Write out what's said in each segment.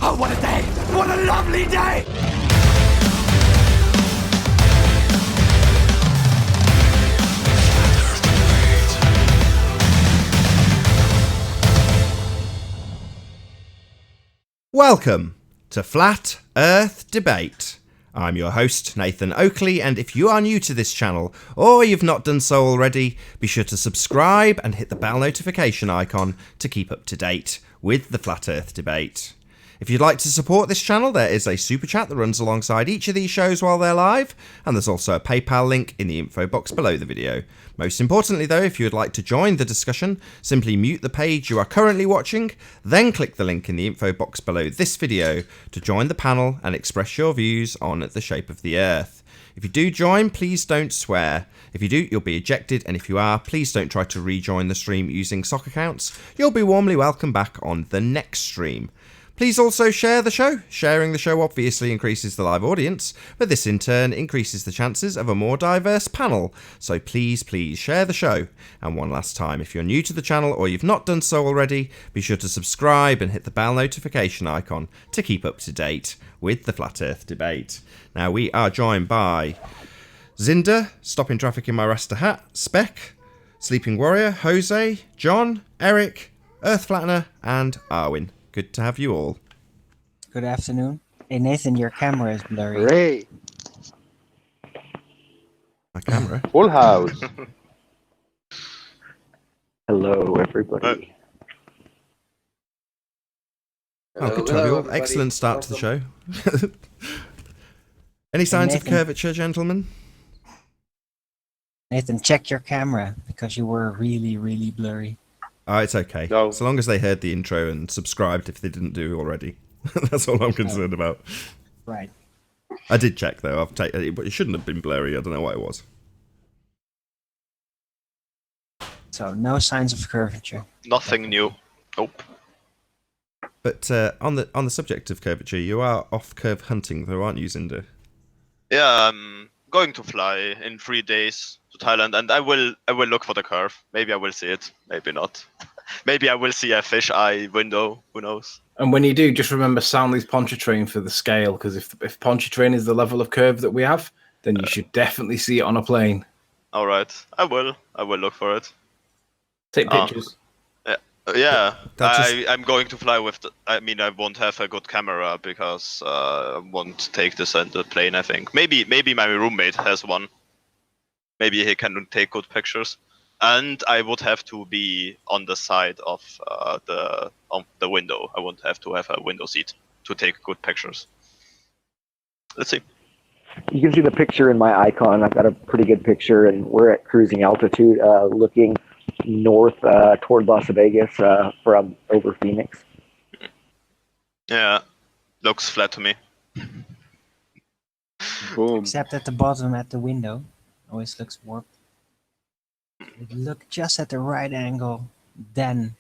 Oh, what a day! What a lovely day! Welcome to Flat Earth Debate. I'm your host, Nathan Oakley, and if you are new to this channel, or you've not done so already, be sure to subscribe and hit the bell notification icon to keep up to date with the Flat Earth Debate. If you'd like to support this channel, there is a super chat that runs alongside each of these shows while they're live, and there's also a PayPal link in the info box below the video. Most importantly though, if you would like to join the discussion, simply mute the page you are currently watching, then click the link in the info box below this video to join the panel and express your views on the shape of the Earth. If you do join, please don't swear. If you do, you'll be ejected, and if you are, please don't try to rejoin the stream using sock accounts. You'll be warmly welcome back on the next stream. Please also share the show. Sharing the show obviously increases the live audience, but this in turn increases the chances of a more diverse panel. So please share the show. And one last time, if you're new to the channel or you've not done so already, be sure to subscribe and hit the bell notification icon to keep up to date with the Flat Earth Debate. Now we are joined by Zinda, Stopping Traffic in My Rasta Hat, Spec, Sleeping Warrior, Jose, John, Eric, Earth Flattener, and Arwin. Good to have you all. Good afternoon. Hey Nathan, your camera is blurry. Great. My camera. Full house. Hello, everybody. Oh, good to have you all. Excellent start to the show. Any signs of curvature, gentlemen? Nathan, check your camera because you were really blurry. Oh, it's okay. No. So long as they heard the intro and subscribed if they didn't do already. That's all I'm concerned about. Right. I did check though. I've taken it, but it shouldn't have been blurry. I don't know why it was. So no signs of curvature. Nothing new. Nope. But on the subject of curvature, you are off curve hunting though, aren't you, Zinda? Yeah, I'm going to fly in 3 days to Thailand, and I will look for the curve. Maybe I will see it. Maybe not. Maybe I will see a fish eye window. Who knows? And when you do, just remember Soundly's Pontchartrain for the scale, because if Pontchartrain is the level of curve that we have, then you should definitely see it on a plane. All right, I will look for it. Take pictures. Yeah, That's I'm going to fly with. I won't have a good camera because I won't take this on the plane. I think maybe my roommate has one. Maybe he can take good pictures, and I would have to be on the side of the window. I won't have to have a window seat to take good pictures. Let's see. You can see the picture in my icon. I've got a pretty good picture, and we're at cruising altitude, looking north toward Las Vegas from over Phoenix. Yeah, looks flat to me. Boom. Except at the bottom at the window. Always looks warped. If you look just at the right angle, then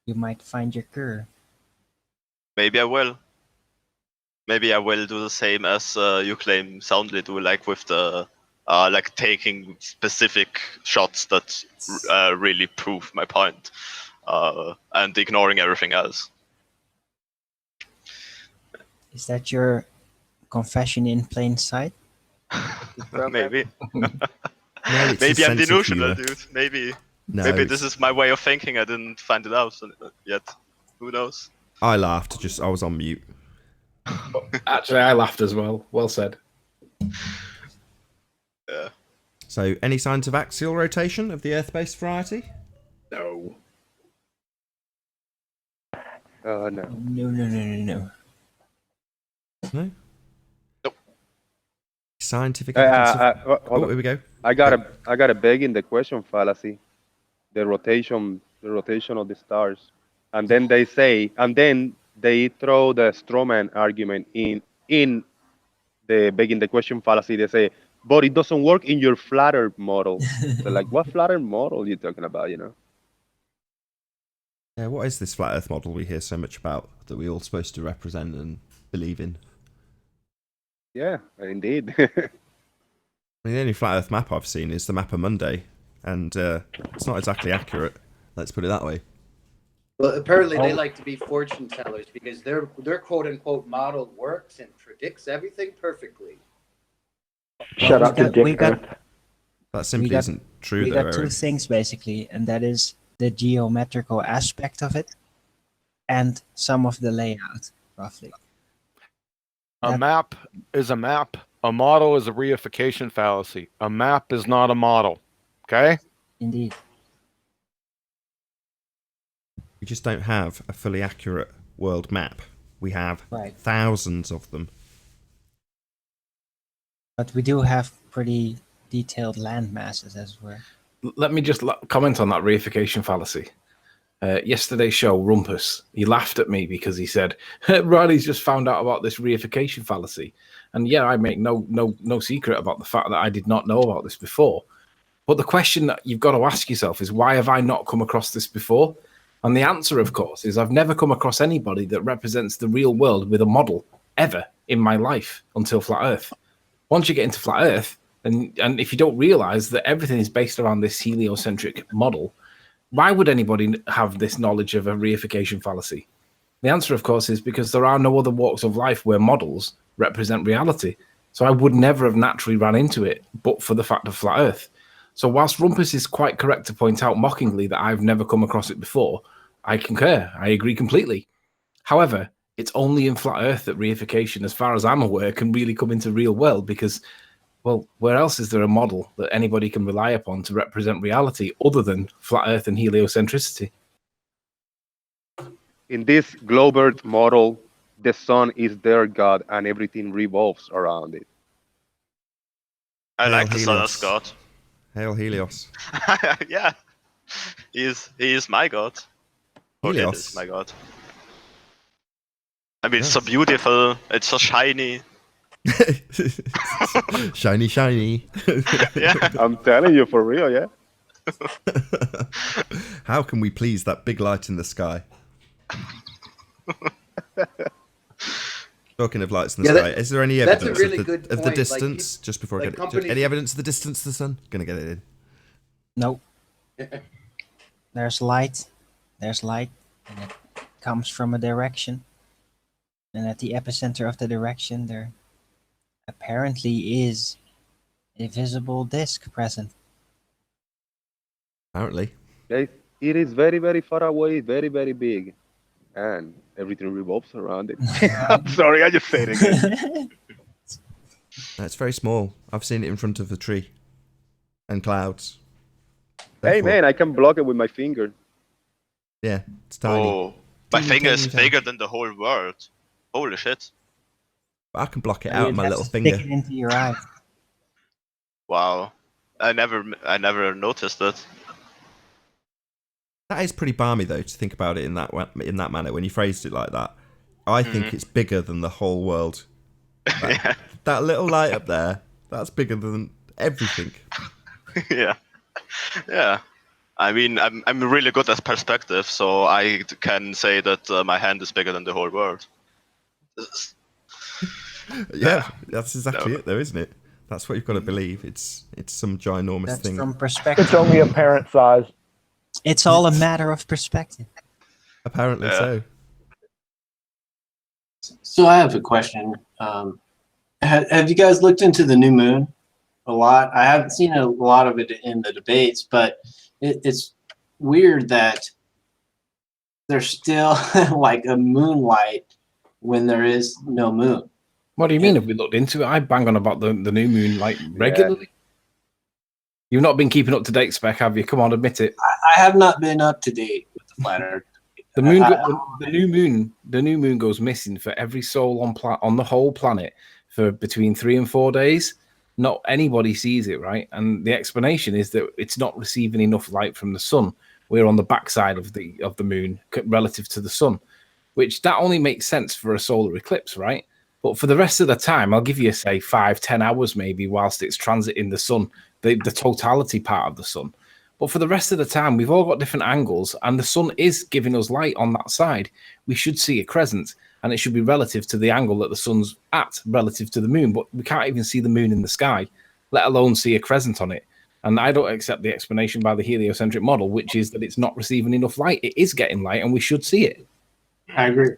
you might find your curve. Maybe I will. Maybe I will do the same as you claim Soundly do, like with the like taking specific shots that really prove my point, and ignoring everything else. Is that your confession in plain sight? Maybe. No, it's Maybe a I'm sense of delusional, humour. dude. Maybe. No, Maybe it's- this is my way of thinking. I didn't find it out yet. Who knows? I laughed. I was on mute. Actually, I laughed as well. Well said. Yeah. So, any signs of axial rotation of the Earth-based variety? No. No. No. No. Nope. Scientific evidence. Hold Oh, on. here we go. I got a beg in the question fallacy. The rotation of the stars, and then they throw the strawman argument in the begging the question fallacy. They say, but it doesn't work in your flat Earth model. So like, what flat Earth model are you talking about? Yeah, what is this flat Earth model we hear so much about that we're all supposed to represent and believe in? Yeah, indeed. I mean, the only flat Earth map I've seen is the map of Monday, and it's not exactly accurate. Let's put it that way. Well, apparently they Oh. like to be fortune tellers because their quote unquote model works and predicts everything perfectly. Shut up to Dick got- Earth. That simply got- isn't true, we though, got two Aaron. things basically, and that is the geometrical aspect of it and some of the layout, roughly. A That- map is a map. A model is a reification fallacy. A map is not a model. Okay? Indeed. We just don't have a fully accurate world map. We have Right. thousands of them. But we do have pretty detailed land masses, as it were. Let me just comment on that reification fallacy. Yesterday's show, Rumpus, he laughed at me because he said, Riley's just found out about this reification fallacy. And yeah, I make no secret about the fact that I did not know about this before. But the question that you've got to ask yourself is, why have I not come across this before? And the answer, of course, is I've never come across anybody that represents the real world with a model ever in my life until Flat Earth. Once you get into Flat Earth, and if you don't realize that everything is based around this heliocentric model, why would anybody have this knowledge of a reification fallacy? The answer, of course, is because there are no other walks of life where models represent reality. So I would never have naturally ran into it, but for the fact of Flat Earth. So whilst Rumpus is quite correct to point out mockingly that I've never come across it before, I concur. I agree completely. However, it's only in Flat Earth that reification, as far as I'm aware, can really come into real world because, well, where else is there a model that anybody can rely upon to represent reality other than Flat Earth and heliocentricity? In this globe Earth model, the sun is their god and everything revolves around it. I Hail like the sun Helios. as god. Hail Helios. Yeah, he is my god. Or it Helios. is my god. I mean, it's so beautiful. It's so shiny. Shiny, shiny. Yeah. I'm telling you, for real, yeah. How can we please that big light in the sky? Talking of lights in the Yeah, sky, is there any that's a evidence really of good the point. Like, distance? Just before I like get it, companies- any evidence of the distance to the sun? Gonna get it in. Nope. There's light, and it comes from a direction. And at the epicenter of the direction, there apparently is a visible disk present. Apparently. It is very, very far away, very, very big. And everything revolves around it. I'm sorry, I just said it again. It's very small. I've seen it in front of a tree and clouds. Hey, Therefore- man, I can block it with my finger. Yeah, it's tiny. Oh, my Teeny, finger is tiny, tiny. bigger than the whole world. Holy shit! I can block it You out with my have little to finger. stick it into your eye. Wow, I never noticed it. That is pretty balmy, though, to think about it in that manner. When you phrased it like that, I think it's bigger than the whole world. Yeah. That little light up there, that's bigger than everything. Yeah, yeah. I mean, I'm really good at perspective, so I can say that my hand is bigger than the whole world. Yeah, that's exactly No. it, though, isn't it? That's what you've got to believe. It's some ginormous That's thing. from perspective. It's only apparent size. It's all a matter of perspective. Apparently Yeah. so. So I have a question. Have you guys looked into the new moon a lot? I haven't seen a lot of it in the debates, but it's weird that there's still like a moonlight when there is no moon. What do you mean? Have we looked into it? I bang on about the new moon like regularly. You've not been keeping up to date, Spec, have you? Come on, admit it. I have not been up to date with the flat Earth. The new moon goes missing for every soul on the whole planet for between 3 and 4 days. Not anybody sees it, right? And the explanation is that it's not receiving enough light from the sun. We're on the backside of the moon relative to the sun, which that only makes sense for a solar eclipse, right? But for the rest of the time, I'll give you, say, 5-10 hours maybe whilst it's transiting the sun, the totality part of the sun. But for the rest of the time, we've all got different angles, and the sun is giving us light on that side. We should see a crescent, and it should be relative to the angle that the sun's at, relative to the moon. But we can't even see the moon in the sky, let alone see a crescent on it. And I don't accept the explanation by the heliocentric model, which is that it's not receiving enough light. It is getting light, and we should see it. I agree.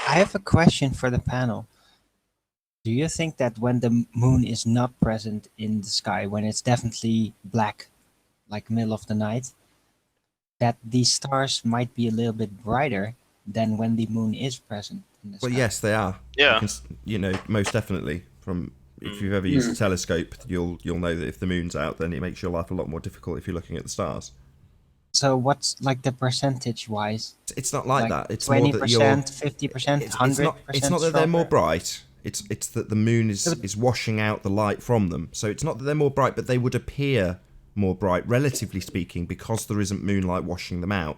I have a question for the panel. Do you think that when the moon is not present in the sky, when it's definitely black, like middle of the night, that these stars might be a little bit brighter than when the moon is present in the sky? Well, yes, they are. Yeah. Most definitely. From if you've ever used a telescope, you'll know that if the moon's out, then it makes your life a lot more difficult if you're looking at the stars. So what's like the percentage-wise? It's not like that. It's 20%, more that you're 50%, 100%. It's not that they're more bright. It's that the moon is washing out the light from them. So it's not that they're more bright, but they would appear more bright, relatively speaking, because there isn't moonlight washing them out.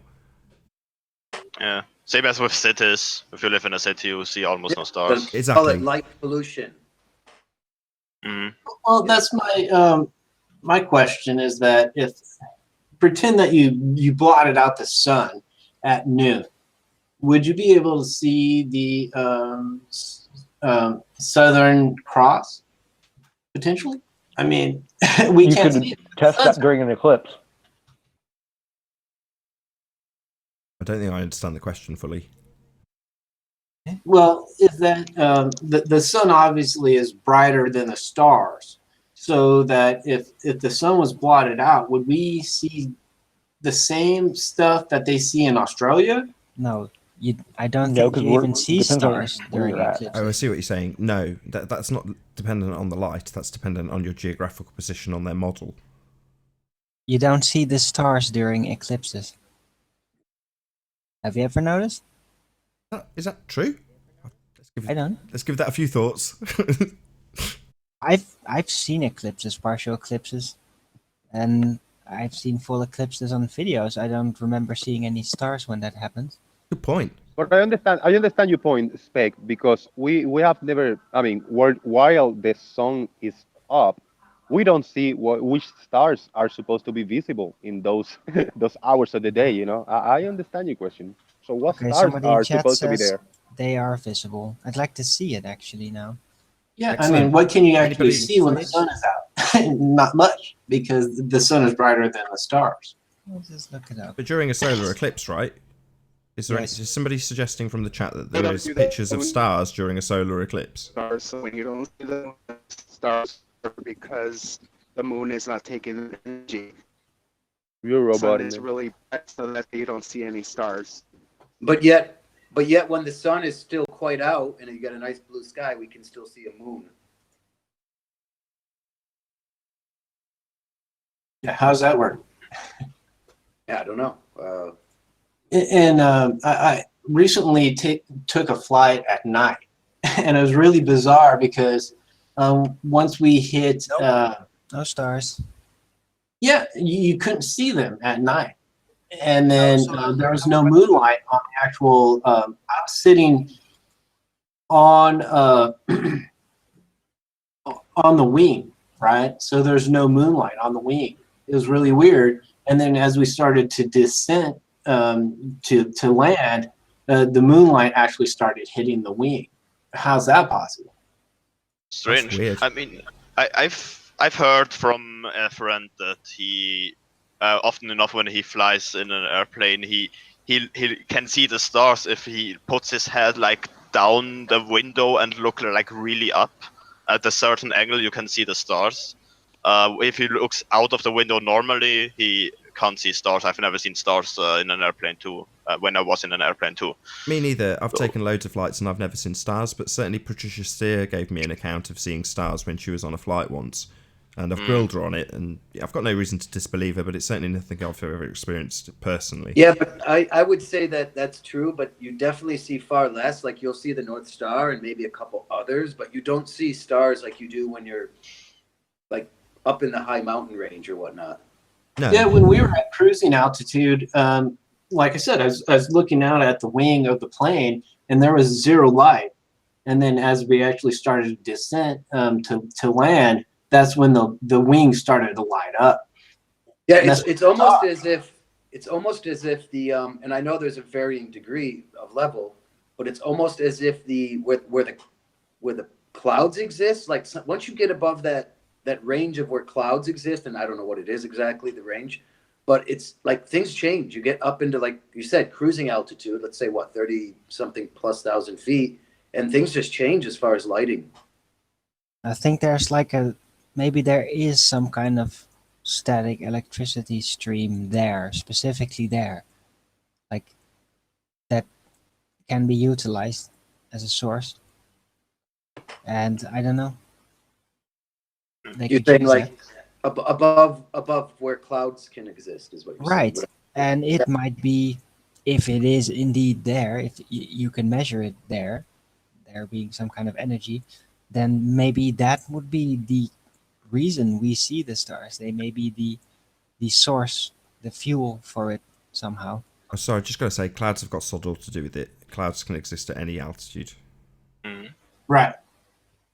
Yeah. Same as with cities. If you live in a city, you see almost no stars. Call Exactly. it light pollution. Well, that's my question is that if pretend that you blotted out the sun at noon, would you be able to see the Southern Cross potentially? I mean, we You can't could see it. test that during an eclipse. I don't think I understand the question fully. Well, is that the sun obviously is brighter than the stars, so that if the sun was blotted out, would we see the same stuff that they see in Australia? No, I don't No, think 'cause you we're- even see depends on stars where during you're at. eclipses. Oh, I see what you're saying. No, that's not dependent on the light. That's dependent on your geographical position on their model. You don't see the stars during eclipses. Have you ever noticed? Is that true? I don't. Let's give that a few thoughts. I've seen eclipses, partial eclipses, and I've seen full eclipses on videos. I don't remember seeing any stars when that happens. Good point. But I understand your point, Spec, because we have never. I mean, while the sun is up, we don't see which stars are supposed to be visible in those those hours of the day. You know, I understand your question. So what Okay, stars somebody in are chat supposed to be says there? they are visible. I'd like to see it actually now. Yeah, Excellent. I mean, what can you actually Anybody- see when the sun is out? Not much, because the sun is brighter than the stars. Let's just look it up. But during a solar eclipse, right? Is there Yes. is somebody suggesting from the chat that there don't is do that. pictures of stars during a solar eclipse? Stars, so when you don't see the stars because the moon is not taking energy. You're a The sun robot. is really bright so that you don't see any stars. But yet when the sun is still quite out and you got a nice blue sky, we can still see a moon. Yeah, how's that work? Yeah, I don't know. And I recently took a flight at night, and it was really bizarre because once we hit, No stars. yeah, you couldn't see them at night, and then there was no moonlight on the actual. I was sitting on on the wing, right? So there's no moonlight on the wing. It was really weird. And then as we started to descend to land, the moonlight actually started hitting the wing. How's that possible? Strange. weird. I mean, I've heard from a friend that he often enough when he flies in an airplane, he can see the stars if he puts his head like down the window and look like really up at a certain angle. You can see the stars. If he looks out of the window normally, he can't see stars. I've never seen stars in an airplane too. When I was in an airplane too. Me neither. I've taken loads of flights and I've never seen stars, but certainly Patricia Steer gave me an account of seeing stars when she was on a flight once. And I've grilled her on it, and I've got no reason to disbelieve her, but it's certainly nothing I've ever experienced personally. Yeah, but I would say that that's true, but you definitely see far less. Like you'll see the North Star and maybe a couple others, but you don't see stars like you do when you're like up in the high mountain range or whatnot. No. Yeah, when we were at cruising altitude, like I said, I was looking out at the wing of the plane, and there was zero light. And then as we actually started descent to land, that's when the wings started to light up. Yeah, And it's almost as if the and I know there's a varying degree of level, but it's almost as if where the clouds exist, like once you get above that that range of where clouds exist, and I don't know what it is exactly, the range, but it's like things change. You get up into, like you said, cruising altitude, let's say what, 30 something plus thousand feet, and things just change as far as lighting. I think there's like maybe there is some kind of static electricity stream there, specifically there, like that can be utilized as a source. And I don't know. They You're could saying use like that. above where clouds can exist is what you're Right. saying. And it might be, if it is indeed there, if you can measure it there being some kind of energy, then maybe that would be the reason we see the stars. They may be the source, the fuel for it somehow. Oh, sorry, just got to say, clouds have got sod all to do with it. Clouds can exist at any altitude. Right.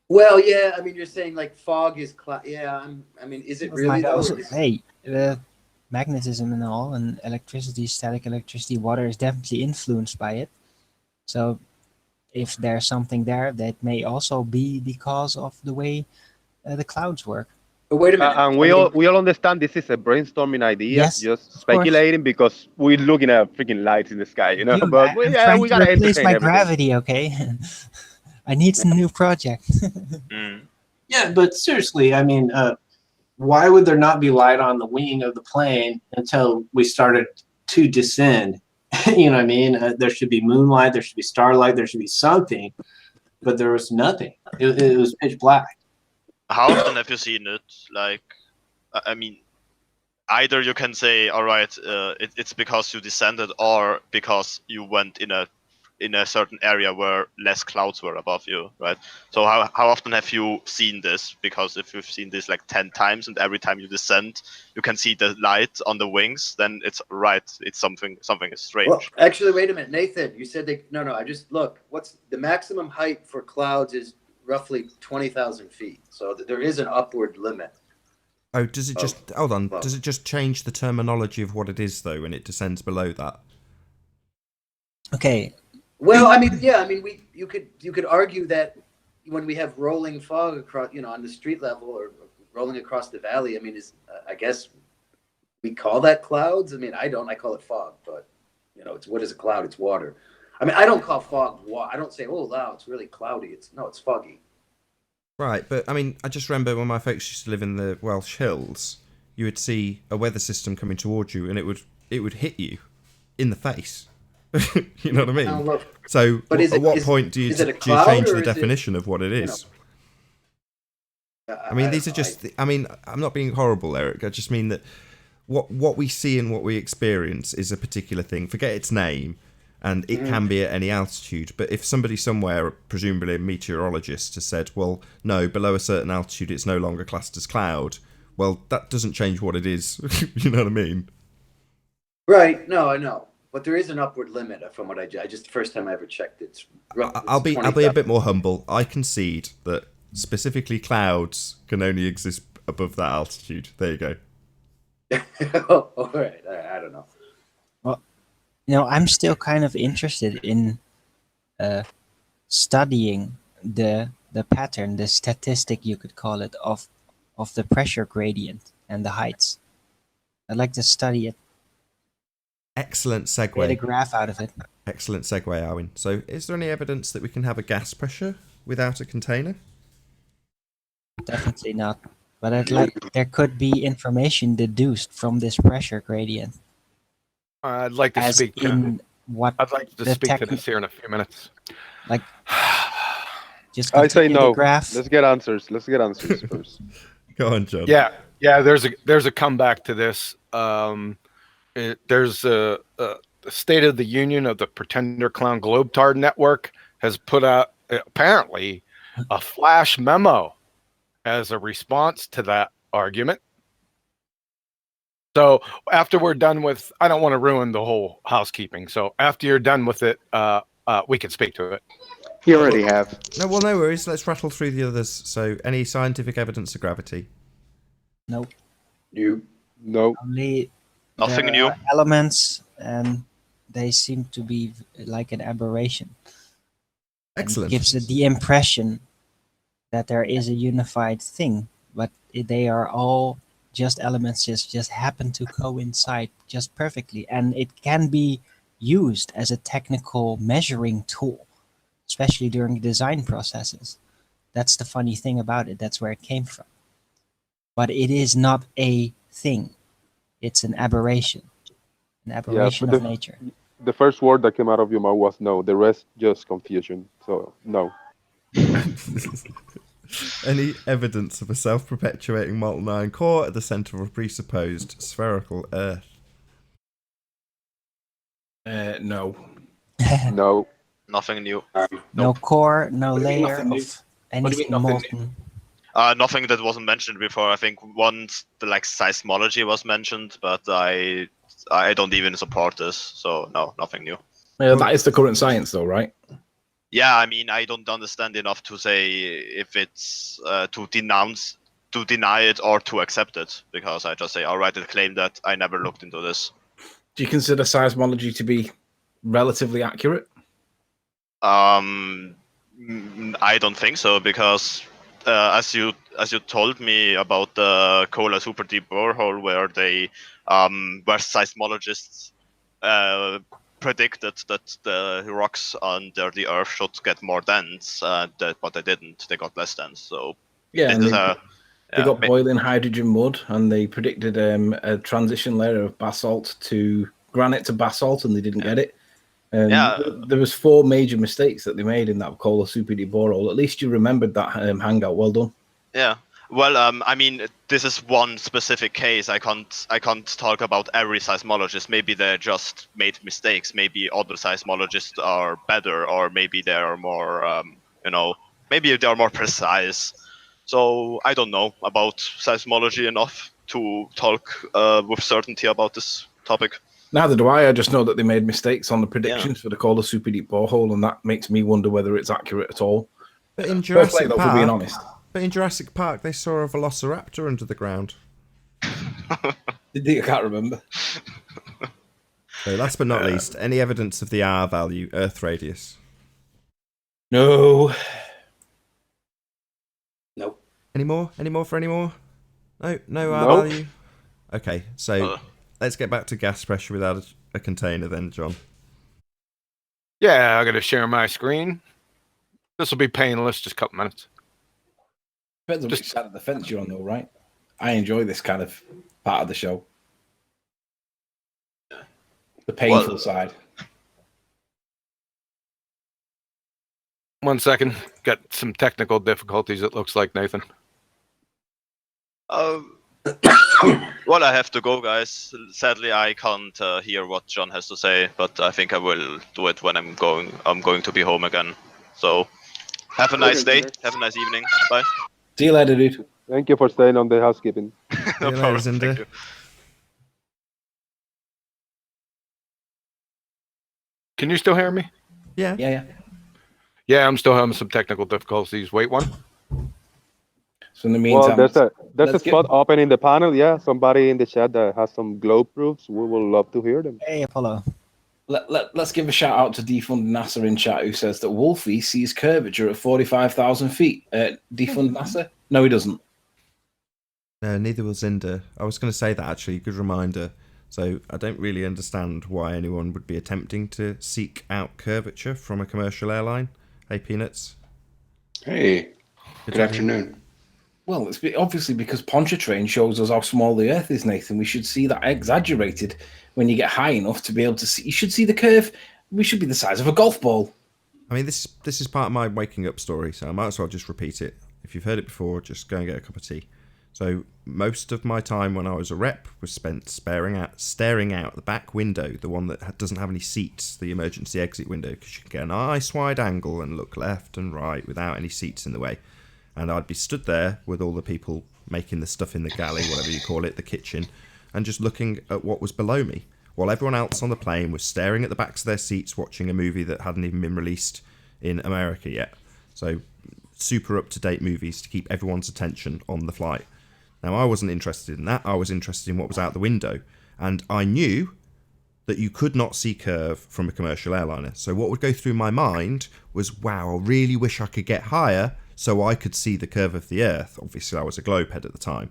Well, yeah, I mean, you're saying like fog is cloud. Yeah, I mean, is it It really might though? also, hey, magnetism and all, and electricity, static electricity, water is definitely influenced by it. So if there's something there, that may also be the cause of the way the clouds work. But wait a minute. And we all understand this is a brainstorming idea, Yes, just of course. speculating because we're looking at freaking lights in the sky, you know. Dude, But I'm we trying to gotta replace entertain my everything. gravity, okay? I need some new project. Yeah, but seriously, I mean, why would there not be light on the wing of the plane until we started to descend? You know what I mean? There should be moonlight, there should be starlight, there should be something, but there was nothing. It was pitch black. How often have you seen it? Like, I mean, either you can say, all right, it's because you descended, or because you went in a certain area where less clouds were above you, right? So how often have you seen this? Because if you've seen this like 10 times, and every time you descend, you can see the light on the wings, then it's right. It's something is strange. Well, actually, wait a minute, Nathan. You said no. I just look. What's the maximum height for clouds is roughly 20,000 feet. So there is an upward limit. Oh, does it just hold on? Does it just change the terminology of what it is though when it descends below that? Okay. Well, I mean, yeah, I mean, you could argue that when we have rolling fog across, on the street level or rolling across the valley, I mean, I guess we call that clouds. I mean, I call it fog, but it's, what is a cloud? It's water. I mean, I don't call fog water. I don't say, oh, wow, it's really cloudy. It's foggy. Right, but I mean, I just remember when my folks used to live in the Welsh hills, you would see a weather system coming towards you, and it would hit you in the face. You know what I mean? So, at what point do you change the definition of what it is? I mean, these are just. I mean, I'm not being horrible, Eric. I just mean that what we see and what we experience is a particular thing. Forget its name. And it can be at any altitude. But if somebody somewhere, presumably a meteorologist, has said, well, no, below a certain altitude, it's no longer classed as cloud, well, that doesn't change what it is. You know what I mean? Right. No, I know. But there is an upward limit from what I just the first time I ever checked it. I'll be a bit more humble. I concede that specifically clouds can only exist above that altitude. There you go. All right. I don't know. I'm still kind of interested in studying the pattern, the statistic you could call it, of the pressure gradient and the heights. I'd like to study it. Excellent segue. Get a graph out of it. Excellent segue, Arwin. So, is there any evidence that we can have a gas pressure without a container? Definitely not. But there could be information deduced from this pressure gradient. I'd like to speak to this here in a few minutes. Like, just I say no. The graph. Let's get answers first. Go on, John. Yeah. There's a comeback to this. There's a State of the Union of the Pretender Clown Globetard Network has put out apparently a flash memo as a response to that argument. So after we're done with, I don't want to ruin the whole housekeeping. So after you're done with it, we can speak to it. You already have. No worries. Let's rattle through the others. So, any scientific evidence of gravity? Nope. No. Only nothing new. Elements, and they seem to be like an aberration. Excellent. It gives it the impression that there is a unified thing, but They are all just elements just happen to coincide just perfectly, and it can be used as a technical measuring tool, especially during design processes. That's the funny thing about it. That's where it came from. But it is not a thing. It's an aberration Yeah, but of nature. the first word that came out of your mouth was no. The rest just confusion. So no. Any evidence of a self-perpetuating molten iron core at the center of a presupposed spherical Earth? No. No. Nothing new. No core, no What do you mean layer nothing new? of What do you mean anything nothing molten. Nothing that wasn't mentioned before. I think once the seismology was mentioned, but I don't even support this. So no, nothing new. That is the current science, though, right? Yeah, I mean, I don't understand enough to say if it's to deny it or to accept it, because I just say I'll write a claim that I never looked into this. Do you consider seismology to be relatively accurate? I don't think so, because as you told me about the Kola super deep borehole, where they where seismologists predicted that the rocks under the earth should get more dense, but they didn't. They got less dense. So Yeah, this and is they got boiling hydrogen mud, and they predicted a transition layer of basalt to granite to basalt, and they didn't get it. There was 4 major mistakes that they made in that Kola super deep borehole. At least you remembered that hangout. Well done. Yeah. Well, I mean, this is one specific case. I can't talk about every seismologist. Maybe they just made mistakes. Maybe other seismologists are better, or maybe they are more, maybe they are more precise. So I don't know about seismology enough to talk with certainty about this topic. Neither do I. I just know that they made mistakes on the predictions for the Kola super deep borehole, and that makes me wonder whether it's accurate at all. But in Jurassic though, Park, for being honest. But in Jurassic Park, they saw a velociraptor under the ground. Did they? I can't remember. So last but not least, any evidence of the R value, Earth radius? No. Nope. Any more? Any more for any more? No R Nope. value? Okay, so let's get back to gas pressure without a container then, John. Yeah, I'm going to share my screen. This will be painless, just a couple minutes. Depends on which side of the fence you're on, though, right? I enjoy this kind of part of the show. The painful side. 1 second. Got some technical difficulties, it looks like, Nathan. Well, I have to go, guys. Sadly, I can't hear what John has to say, but I think I will do it when I'm going to be home again. So, have a nice day. Have a nice evening. Bye. See you later, dude. Thank you for staying on the housekeeping. No problem. Thank you. Can you still hear me? Yeah. Yeah, I'm still having some technical difficulties. Wait one. So in the meantime, there's a spot open in the panel. Yeah, somebody in the chat that has some globe proofs. We will love to hear them. Hey, Apollo. Let's give a shout out to Defund NASA in chat, who says that Wolfie sees curvature at 45,000 feet. Defund NASA? No, he doesn't. No, neither will Zinda. I was going to say that actually. Good reminder. So I don't really understand why anyone would be attempting to seek out curvature from a commercial airline. Hey, Peanuts. Hey, good afternoon. Well, it's obviously because Pontchartrain shows us how small the Earth is, Nathan. We should see that exaggerated when you get high enough to be able to see. You should see the curve. We should be the size of a golf ball. I mean, this is part of my waking up story, so I might as well just repeat it. If you've heard it before, just go and get a cup of tea. So most of my time when I was a rep was spent staring out the back window, the one that doesn't have any seats, the emergency exit window, because you can get a nice wide angle and look left and right without any seats in the way. And I'd be stood there with all the people making the stuff in the galley, whatever you call it, the kitchen, and just looking at what was below me, while everyone else on the plane was staring at the backs of their seats watching a movie that hadn't even been released in America yet. So super up-to-date movies to keep everyone's attention on the flight. Now, I wasn't interested in that. I was interested in what was out the window. And I knew that you could not see curve from a commercial airliner. So what would go through my mind was, wow, I really wish I could get higher so I could see the curve of the Earth. Obviously, I was a globehead at the time.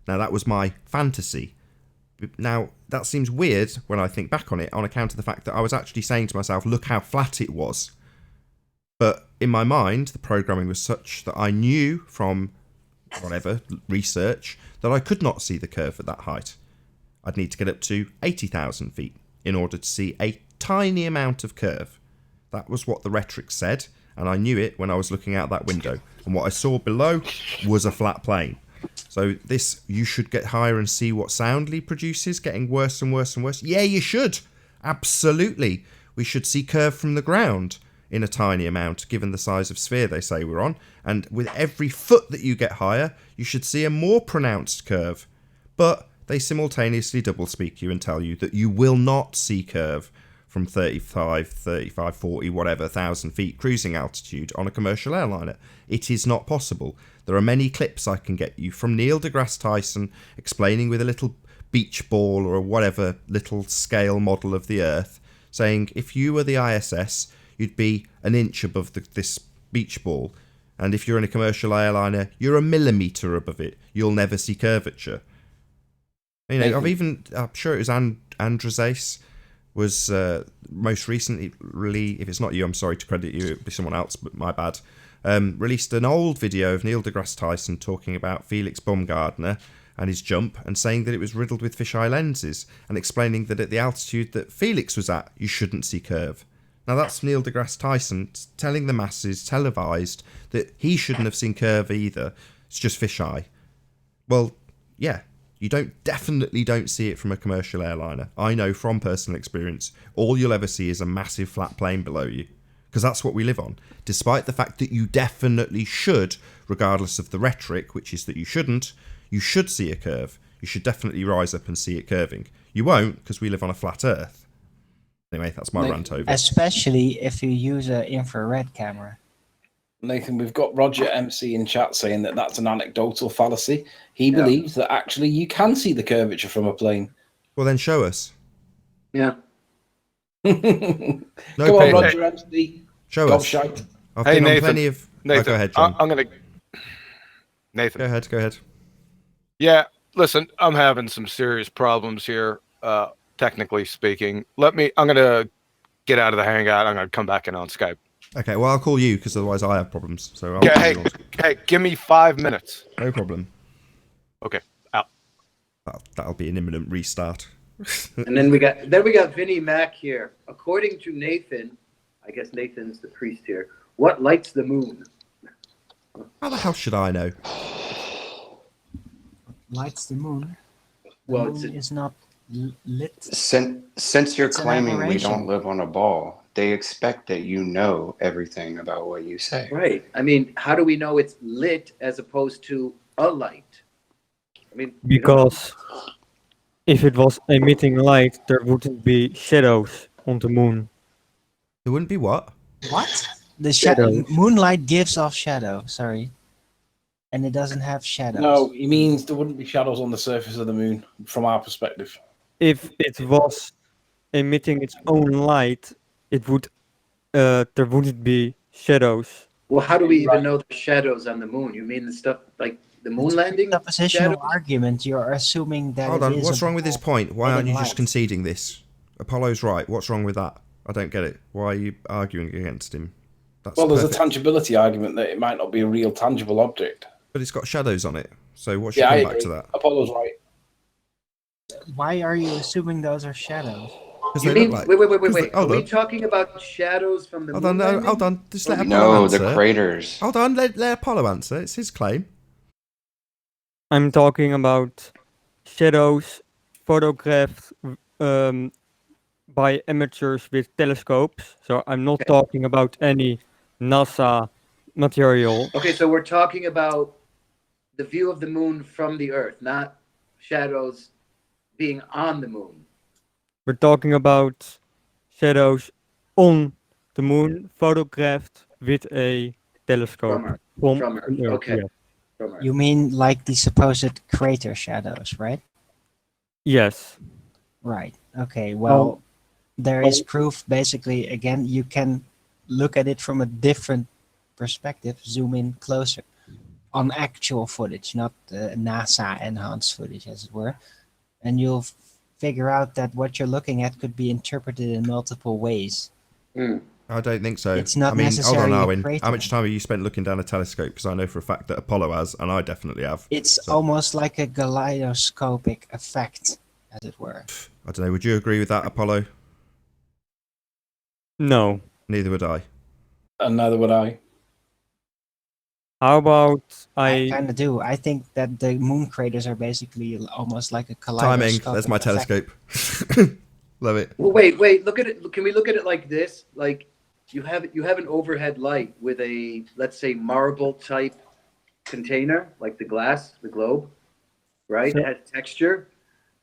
Now, that was my fantasy. Now, that seems weird when I think back on it, on account of the fact that I was actually saying to myself, look how flat it was. But in my mind, the programming was such that I knew from whatever research that I could not see the curve at that height. I'd need to get up to 80,000 feet in order to see a tiny amount of curve. That was what the rhetoric said, and I knew it when I was looking out that window. And what I saw below was a flat plane. So this, you should get higher and see what Soundly produces, getting worse and worse and worse. Yeah, you should. Absolutely. We should see curve from the ground in a tiny amount, given the size of sphere they say we're on. And with every foot that you get higher, you should see a more pronounced curve. But they simultaneously doublespeak you and tell you that you will not see curve from 35, 40, whatever, 1,000 feet cruising altitude on a commercial airliner. It is not possible. There are many clips I can get you from Neil deGrasse Tyson explaining with a little beach ball or whatever little scale model of the Earth, saying if you were the ISS, you'd be an inch above this beach ball. And if you're in a commercial airliner, you're a millimetre above it. You'll never see curvature. You know, I'm sure it was Andrzej was most recently, if it's not you, I'm sorry to credit you, it'd be someone else, but my bad, released an old video of Neil deGrasse Tyson talking about Felix Baumgartner and his jump and saying that it was riddled with fisheye lenses and explaining that at the altitude that Felix was at, you shouldn't see curve. Now that's Neil deGrasse Tyson telling the masses, televised, that he shouldn't have seen curve either. It's just fisheye. Well, yeah. You definitely don't see it from a commercial airliner. I know from personal experience, all you'll ever see is a massive flat plane below you. Because that's what we live on. Despite the fact that you definitely should, regardless of the rhetoric, which is that you shouldn't, you should see a curve. You should definitely rise up and see it curving. You won't, because we live on a flat Earth. Anyway, that's my rant over. Especially if you use an infrared camera. Nathan, we've got Roger MC in chat saying that that's an anecdotal fallacy. He believes that actually you can see the curvature from a plane. Well, then show us. Yeah. No Come on, Roger MC. Show us. Shite. I've been on plenty of... Nathan, go ahead, John. I'm going to... Nathan. Go ahead. Yeah, listen, I'm having some serious problems here, technically speaking. I'm going to get out of the hangout. I'm going to come back in on Skype. Okay, well, I'll call you because otherwise I have problems. So hey, give me 5 minutes. No problem. Okay, out. That'll be an imminent restart. And then we got Vinnie Mac here. According to Nathan, I guess Nathan's the priest here. What lights the moon? How the hell should I know? Lights the moon. Well, the moon is not lit. Since you're claiming we don't live on a ball, they expect that you know everything about what you say. Right. I mean, how do we know it's lit as opposed to a light? I mean, because if it was emitting light, there wouldn't be shadows on the moon. There wouldn't be what? What? The moonlight gives off shadow. Sorry. And it doesn't have shadows. No, he means there wouldn't be shadows on the surface of the moon from our perspective. If it was emitting its own light, it would there wouldn't be shadows. Well, how do we even know the shadows on the moon? You mean the stuff like the moon landing? The positional argument. You're assuming that. Hold on. What's wrong with this point? Why aren't you just conceding this? Apollo's right. What's wrong with that? I don't get it. Why are you arguing against him? Well, there's a tangibility argument that it might not be a real tangible object. But it's got shadows on it. So what's your comeback to that? Apollo's right. Why are you assuming those are shadows? You mean, wait. Are we talking about shadows from the moon? Hold on. Just let Apollo answer. The craters. Hold on. Let Apollo answer. It's his claim. I'm talking about shadows photographed by amateurs with telescopes. So I'm not talking about any NASA material. Okay, so we're talking about the view of the moon from the Earth, not shadows being on the moon. We're talking about shadows on the moon photographed with a telescope. From Earth. Okay. Yeah. From Earth. You mean like the supposed crater shadows, right? Yes. Right. Okay. Well, there is proof. Basically, again, you can look at it from a different perspective, zoom in closer on actual footage, not NASA enhanced footage, as it were, and you'll figure out that what you're looking at could be interpreted in multiple ways. I don't think so. It's not I mean, hold on, necessarily a Arwen. crater. How much time have you spent looking down a telescope? Because I know for a fact that Apollo has, and I definitely have. It's So, almost like a kaleidoscopic effect, as it were. I don't know. Would you agree with that, Apollo? No. Neither would I. And neither would I. How about I kind of do. I think that the moon craters are basically almost like a kaleidoscopic Timing. There's my effect. telescope. Love it. Well, wait. Look at it. Can we look at it like this? Like you have an overhead light with a, let's say, marble type container, like the glass, the globe, right? It has texture.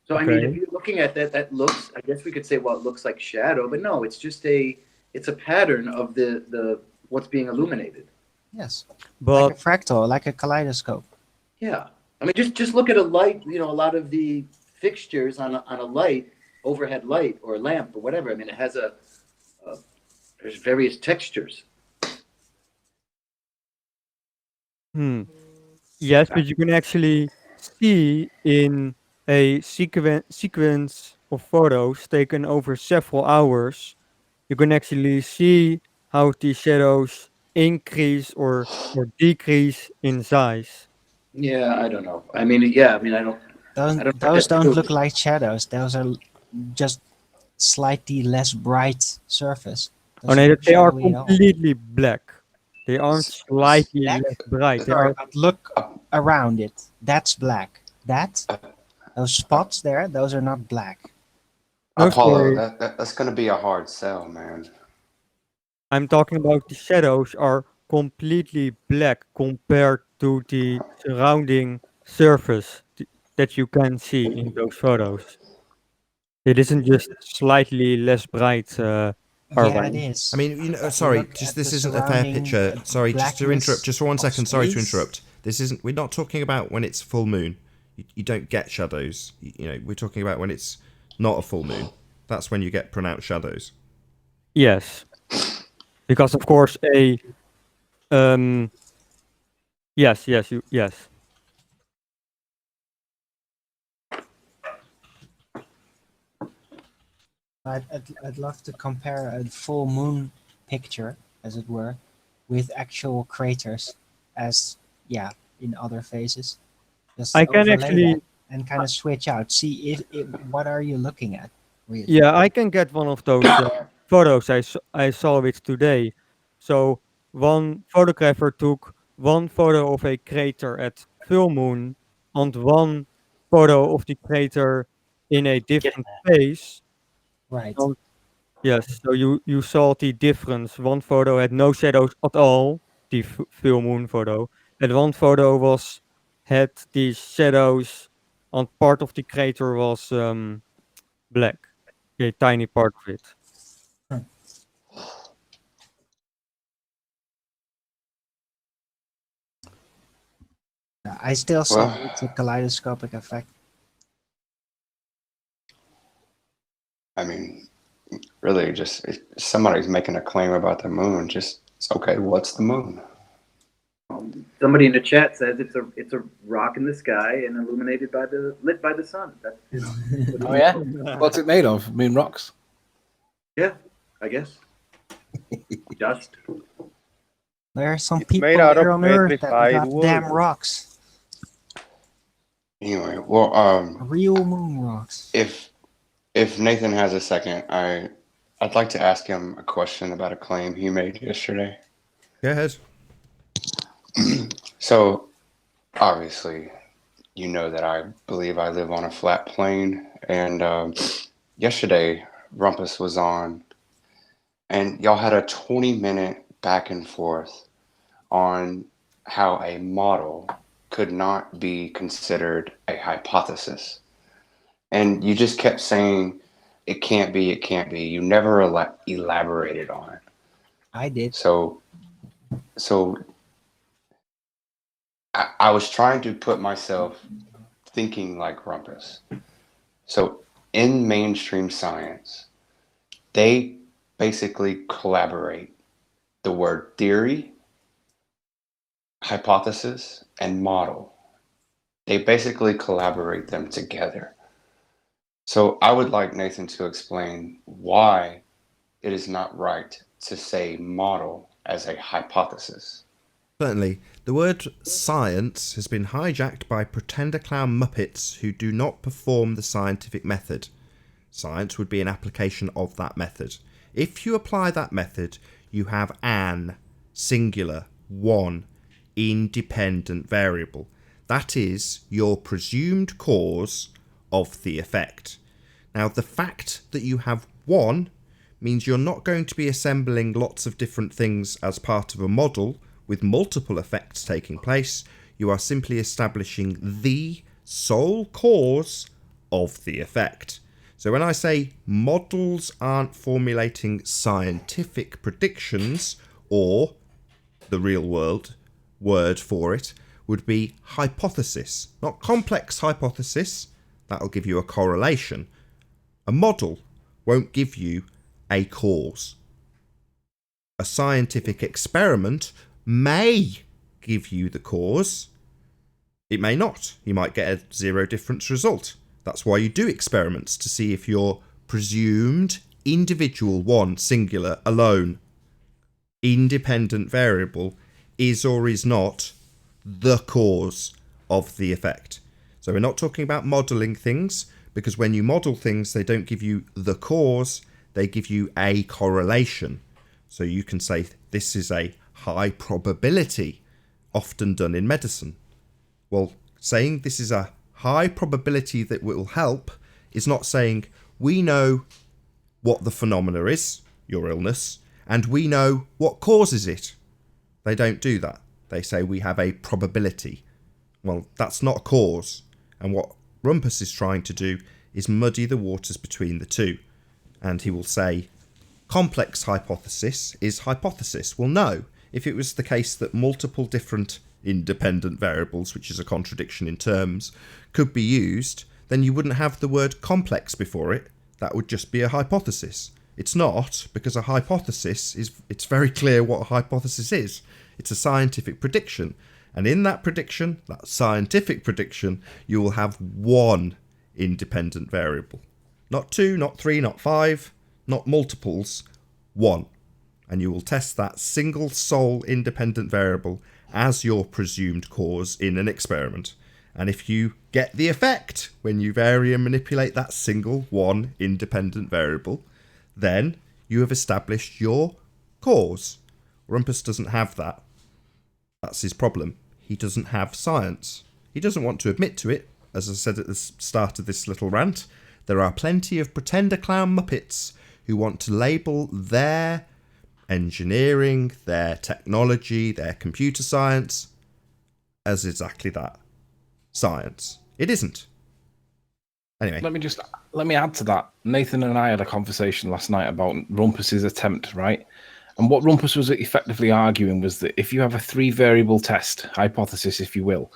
So I mean, if you're looking at that, that looks. I guess we could say, well, it looks like shadow, but no, it's just it's a pattern of the what's being illuminated. Yes, but like a fractal, like a kaleidoscope. Yeah, I mean, just look at a light. You know, a lot of the fixtures on a light, overhead light or a lamp or whatever. I mean, it has there's various textures. Yes, but you can actually see in a sequence of photos taken over several hours, you can actually see how the shadows increase or decrease in size. Yeah, I don't know. I mean, yeah, I mean, I don't. Those don't look like shadows. Those are just slightly less bright surface. Oh no, they are completely black. They aren't slightly Black? less bright. They Sorry, are but look around it. That's black. Those spots there, those are not black. Apollo, that's going to be a hard sell, man. I'm talking about the shadows are completely black compared to the surrounding surface that you can see in those photos. It isn't just slightly less bright. Yeah, Arwen. it is. I mean, you know, If you sorry, look just at this the isn't a fair surrounding, picture. Sorry, just to blackness interrupt, just for 1 of second. Sorry to space. interrupt. This isn't. We're not talking about when it's full moon. You don't get shadows. You know, we're talking about when it's not a full moon. That's when you get pronounced shadows. Yes, because of course yes. I'd love to compare a full moon picture, as it were, with actual craters, as in other phases. Just I can overlay actually that and kind of switch out. See what are you looking at? Really? Yeah, I can get one of those photos I saw it today. So one photographer took one photo of a crater at full moon and one photo of the crater in a different phase. Right. And yes, so you saw the difference. One photo had no shadows at all, the full moon photo, and one photo had the shadows, and part of the crater was black, a tiny part of it. I still say Well, it's a kaleidoscopic effect. I mean, really, just if somebody's making a claim about the moon, just it's okay. What's the moon? Somebody in the chat says it's a rock in the sky and illuminated lit by the sun. That's Oh yeah, what's it made of? Moon rocks. Yeah, I guess. Dust. There are some It's people made out here of on Earth that petrified got wood. damn rocks. Anyway, well, Real moon rocks. if Nathan has a second, I'd like to ask him a question about a claim he made yesterday. Go ahead. So, obviously, you know that I believe I live on a flat plane, and yesterday Rumpus was on, and y'all had a 20-minute back and forth on how a model could not be considered a hypothesis. And you just kept saying, it can't be, it can't be. You never elaborated on it. I did. So I was trying to put myself thinking like Rumpus. So in mainstream science, they basically collaborate the word theory hypothesis and model. They basically collaborate them together. So I would like Nathan to explain why it is not right to say model as a hypothesis. Certainly, the word science has been hijacked by pretender clown muppets who do not perform the scientific method. Science would be an application of that method. If you apply that method, you have an singular, one, independent variable. That is your presumed cause of the effect. Now, the fact that you have one means you're not going to be assembling lots of different things as part of a model with multiple effects taking place. You are simply establishing the sole cause of the effect. So when I say models aren't formulating scientific predictions, or the real world word for it would be hypothesis, not complex hypothesis. That'll give you a correlation. A model won't give you a cause. A scientific experiment may give you the cause. It may not. You might get a zero difference result. That's why you do experiments, to see if your presumed individual, one, singular, alone, independent variable is or is not the cause of the effect. So we're not talking about modelling things, because when you model things, they don't give you the cause, they give you a correlation. So you can say this is a high probability, often done in medicine. Well, saying this is a high probability that will help is not saying we know what the phenomena is, your illness, and we know what causes it. They don't do that. They say we have a probability. Well, that's not a cause. And what Rumpus is trying to do is muddy the waters between the two. And he will say, complex hypothesis is hypothesis. Well, no. If it was the case that multiple different independent variables, which is a contradiction in terms, could be used, then you wouldn't have the word complex before it. That would just be a hypothesis. It's not, because a hypothesis it's very clear what a hypothesis is. It's a scientific prediction. And in that prediction, that scientific prediction, you will have one independent variable. Not two, not three, not five, not multiples, one. And you will test that single sole independent variable as your presumed cause in an experiment. And if you get the effect when you vary and manipulate that single one independent variable, then you have established your cause. Rumpus doesn't have that. That's his problem. He doesn't have science. He doesn't want to admit to it. As I said at the start of this little rant, there are plenty of pretender clown muppets who want to label their engineering, their technology, their computer science as exactly that. Science. It isn't. Anyway. Let me add to that. Nathan and I had a conversation last night about Rumpus's attempt, right? And what Rumpus was effectively arguing was that if you have a 3-variable test, hypothesis, if you will,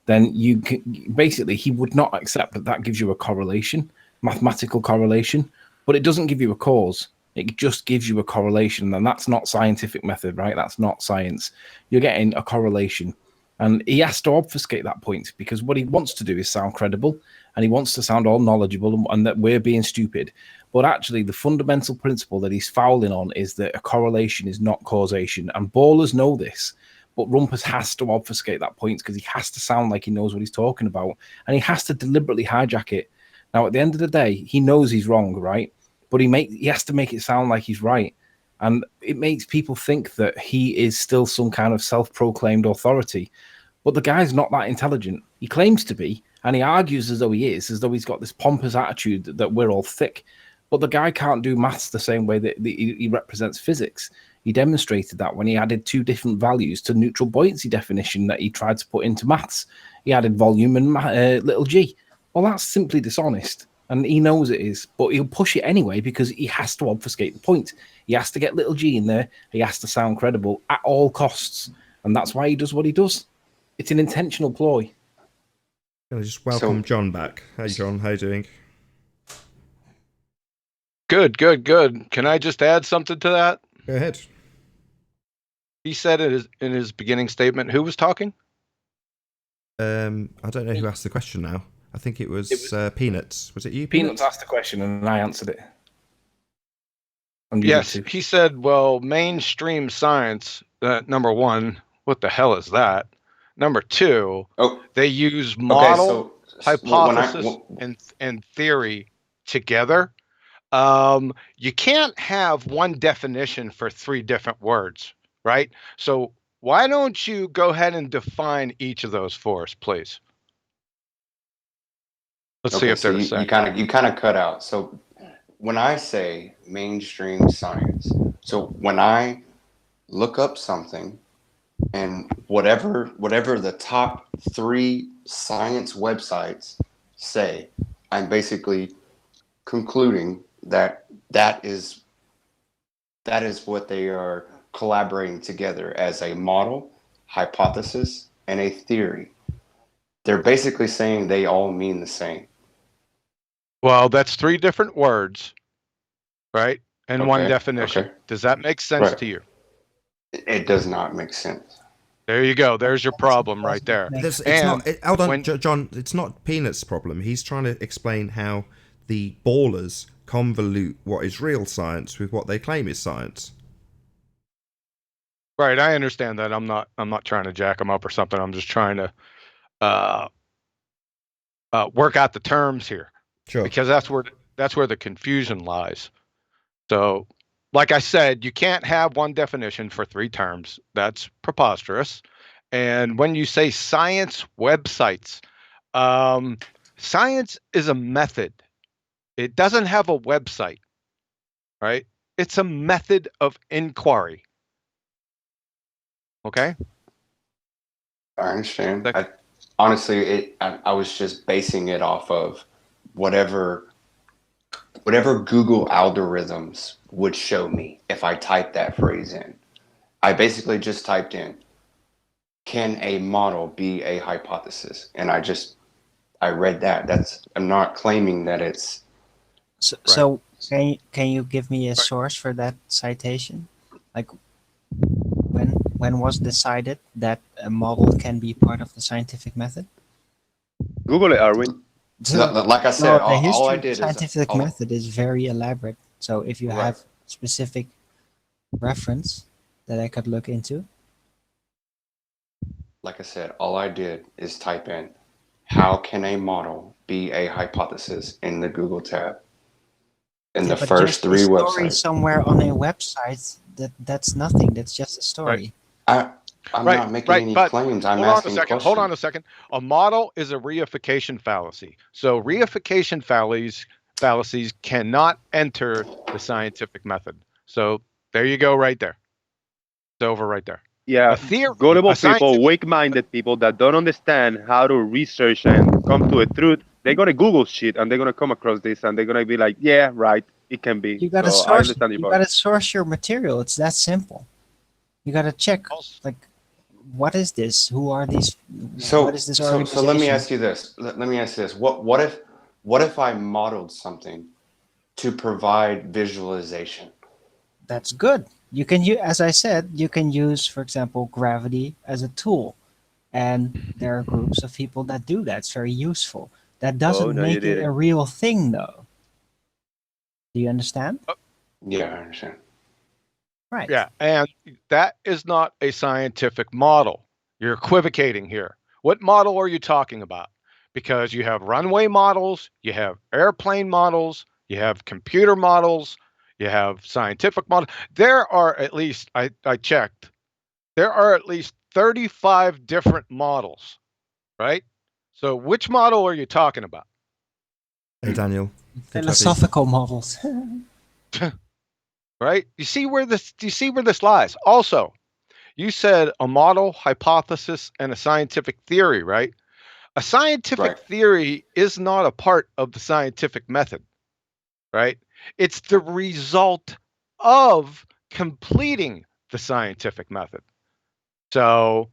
then you can, basically he would not accept that that gives you a correlation, mathematical correlation, but it doesn't give you a cause. It just gives you a correlation, and that's not scientific method, right? That's not science. You're getting a correlation. And he has to obfuscate that point, because what he wants to do is sound credible, and he wants to sound all knowledgeable and that we're being stupid. But actually, the fundamental principle that he's fouling on is that a correlation is not causation. And ballers know this, but Rumpus has to obfuscate that point because he has to sound like he knows what he's talking about, and he has to deliberately hijack it. Now, at the end of the day, he knows he's wrong, right? But he has to make it sound like he's right. And it makes people think that he is still some kind of self-proclaimed authority. But the guy's not that intelligent. He claims to be, and he argues as though he is, as though he's got this pompous attitude that we're all thick. But the guy can't do maths the same way that he represents physics. He demonstrated that when he added 2 different values to neutral buoyancy definition that he tried to put into maths. He added volume and little g. Well, that's simply dishonest. And he knows it is, but he'll push it anyway because he has to obfuscate the point. He has to get little g in there. He has to sound credible at all costs. And that's why he does what he does. It's an intentional ploy. Can I just welcome John back? Hey, John, how you doing? Good. Can I just add something to that? Go ahead. He said in his beginning statement, who was talking? I don't know who asked the question now. I think it was Peanuts. Was it you, Peanuts asked the question and I answered it. Yes, he said, well, mainstream science, number one, what the hell is that? Number two, they use model, hypothesis, and theory together. You can't have one definition for 3 different words, right? So why don't you go ahead and define each of those for us, please? Let's see if so they're the same. you kind of cut out. So when I say mainstream science, so when I look up something and whatever the top 3 science websites say, I'm basically concluding that is what they are collaborating together as a model, hypothesis, and a theory. They're basically saying they all mean the same. Well, that's 3 different words, right? And one definition. Does that make sense to you? It does not make sense. There you go. There's your problem right there. Hold on, John. It's not Peanuts' problem. He's trying to explain how the ballers convolute what is real science with what they claim is science. Right, I understand that. I'm not trying to jack them up or something. I'm just trying to work out the terms here. Sure. Because that's where the confusion lies. So, like I said, you can't have one definition for 3 terms. That's preposterous. And when you say science websites, science is a method. It doesn't have a website, right? It's a method of inquiry. Okay? I understand. Honestly, I was just basing it off of whatever Google algorithms would show me if I typed that phrase in. I basically just typed in, can a model be a hypothesis? And I read that. I'm not claiming that it's... So can you give me a source for that citation? Like when was decided that a model can be part of the scientific method? Google it, Arwin. Like I said, the history of the scientific method is very elaborate. So if you have specific reference that I could look into. Like I said, all I did is type in, how can a model be a hypothesis in the Google tab? In the first 3 websites. Story somewhere on a website, that's nothing. That's just a story. I'm not making any claims. I'm asking questions. Hold on a second. A model is a reification fallacy. So reification fallacies cannot enter the scientific method. So there you go right there. It's over right there. Yeah, gullible people, weak-minded people that don't understand how to research and come to a truth, they're going to Google shit and they're going to come across this and they're going to be like, yeah, right, it can be. You got to source your material. It's that simple. You got to check, like, what is this? Who are these? What is this organization? So let me ask you this. What if I modeled something to provide visualization? That's good. You can use, as I said, you can use, for example, gravity as a tool. And there are groups of people that do that. It's very useful. That doesn't make it a real thing, though. Do you understand? Yeah, I understand. Right. Yeah, and that is not a scientific model. You're equivocating here. What model are you talking about? Because you have runway models, you have airplane models, you have computer models, you have scientific models. There are at least, I checked, there are at least 35 different models, right? So which model are you talking about? Hey, Daniel. Philosophical models. Right? Do you see where this lies? Also, you said a model, hypothesis, and a scientific theory, right? A scientific theory is not a part of the scientific method, right? It's the result of completing the scientific method. So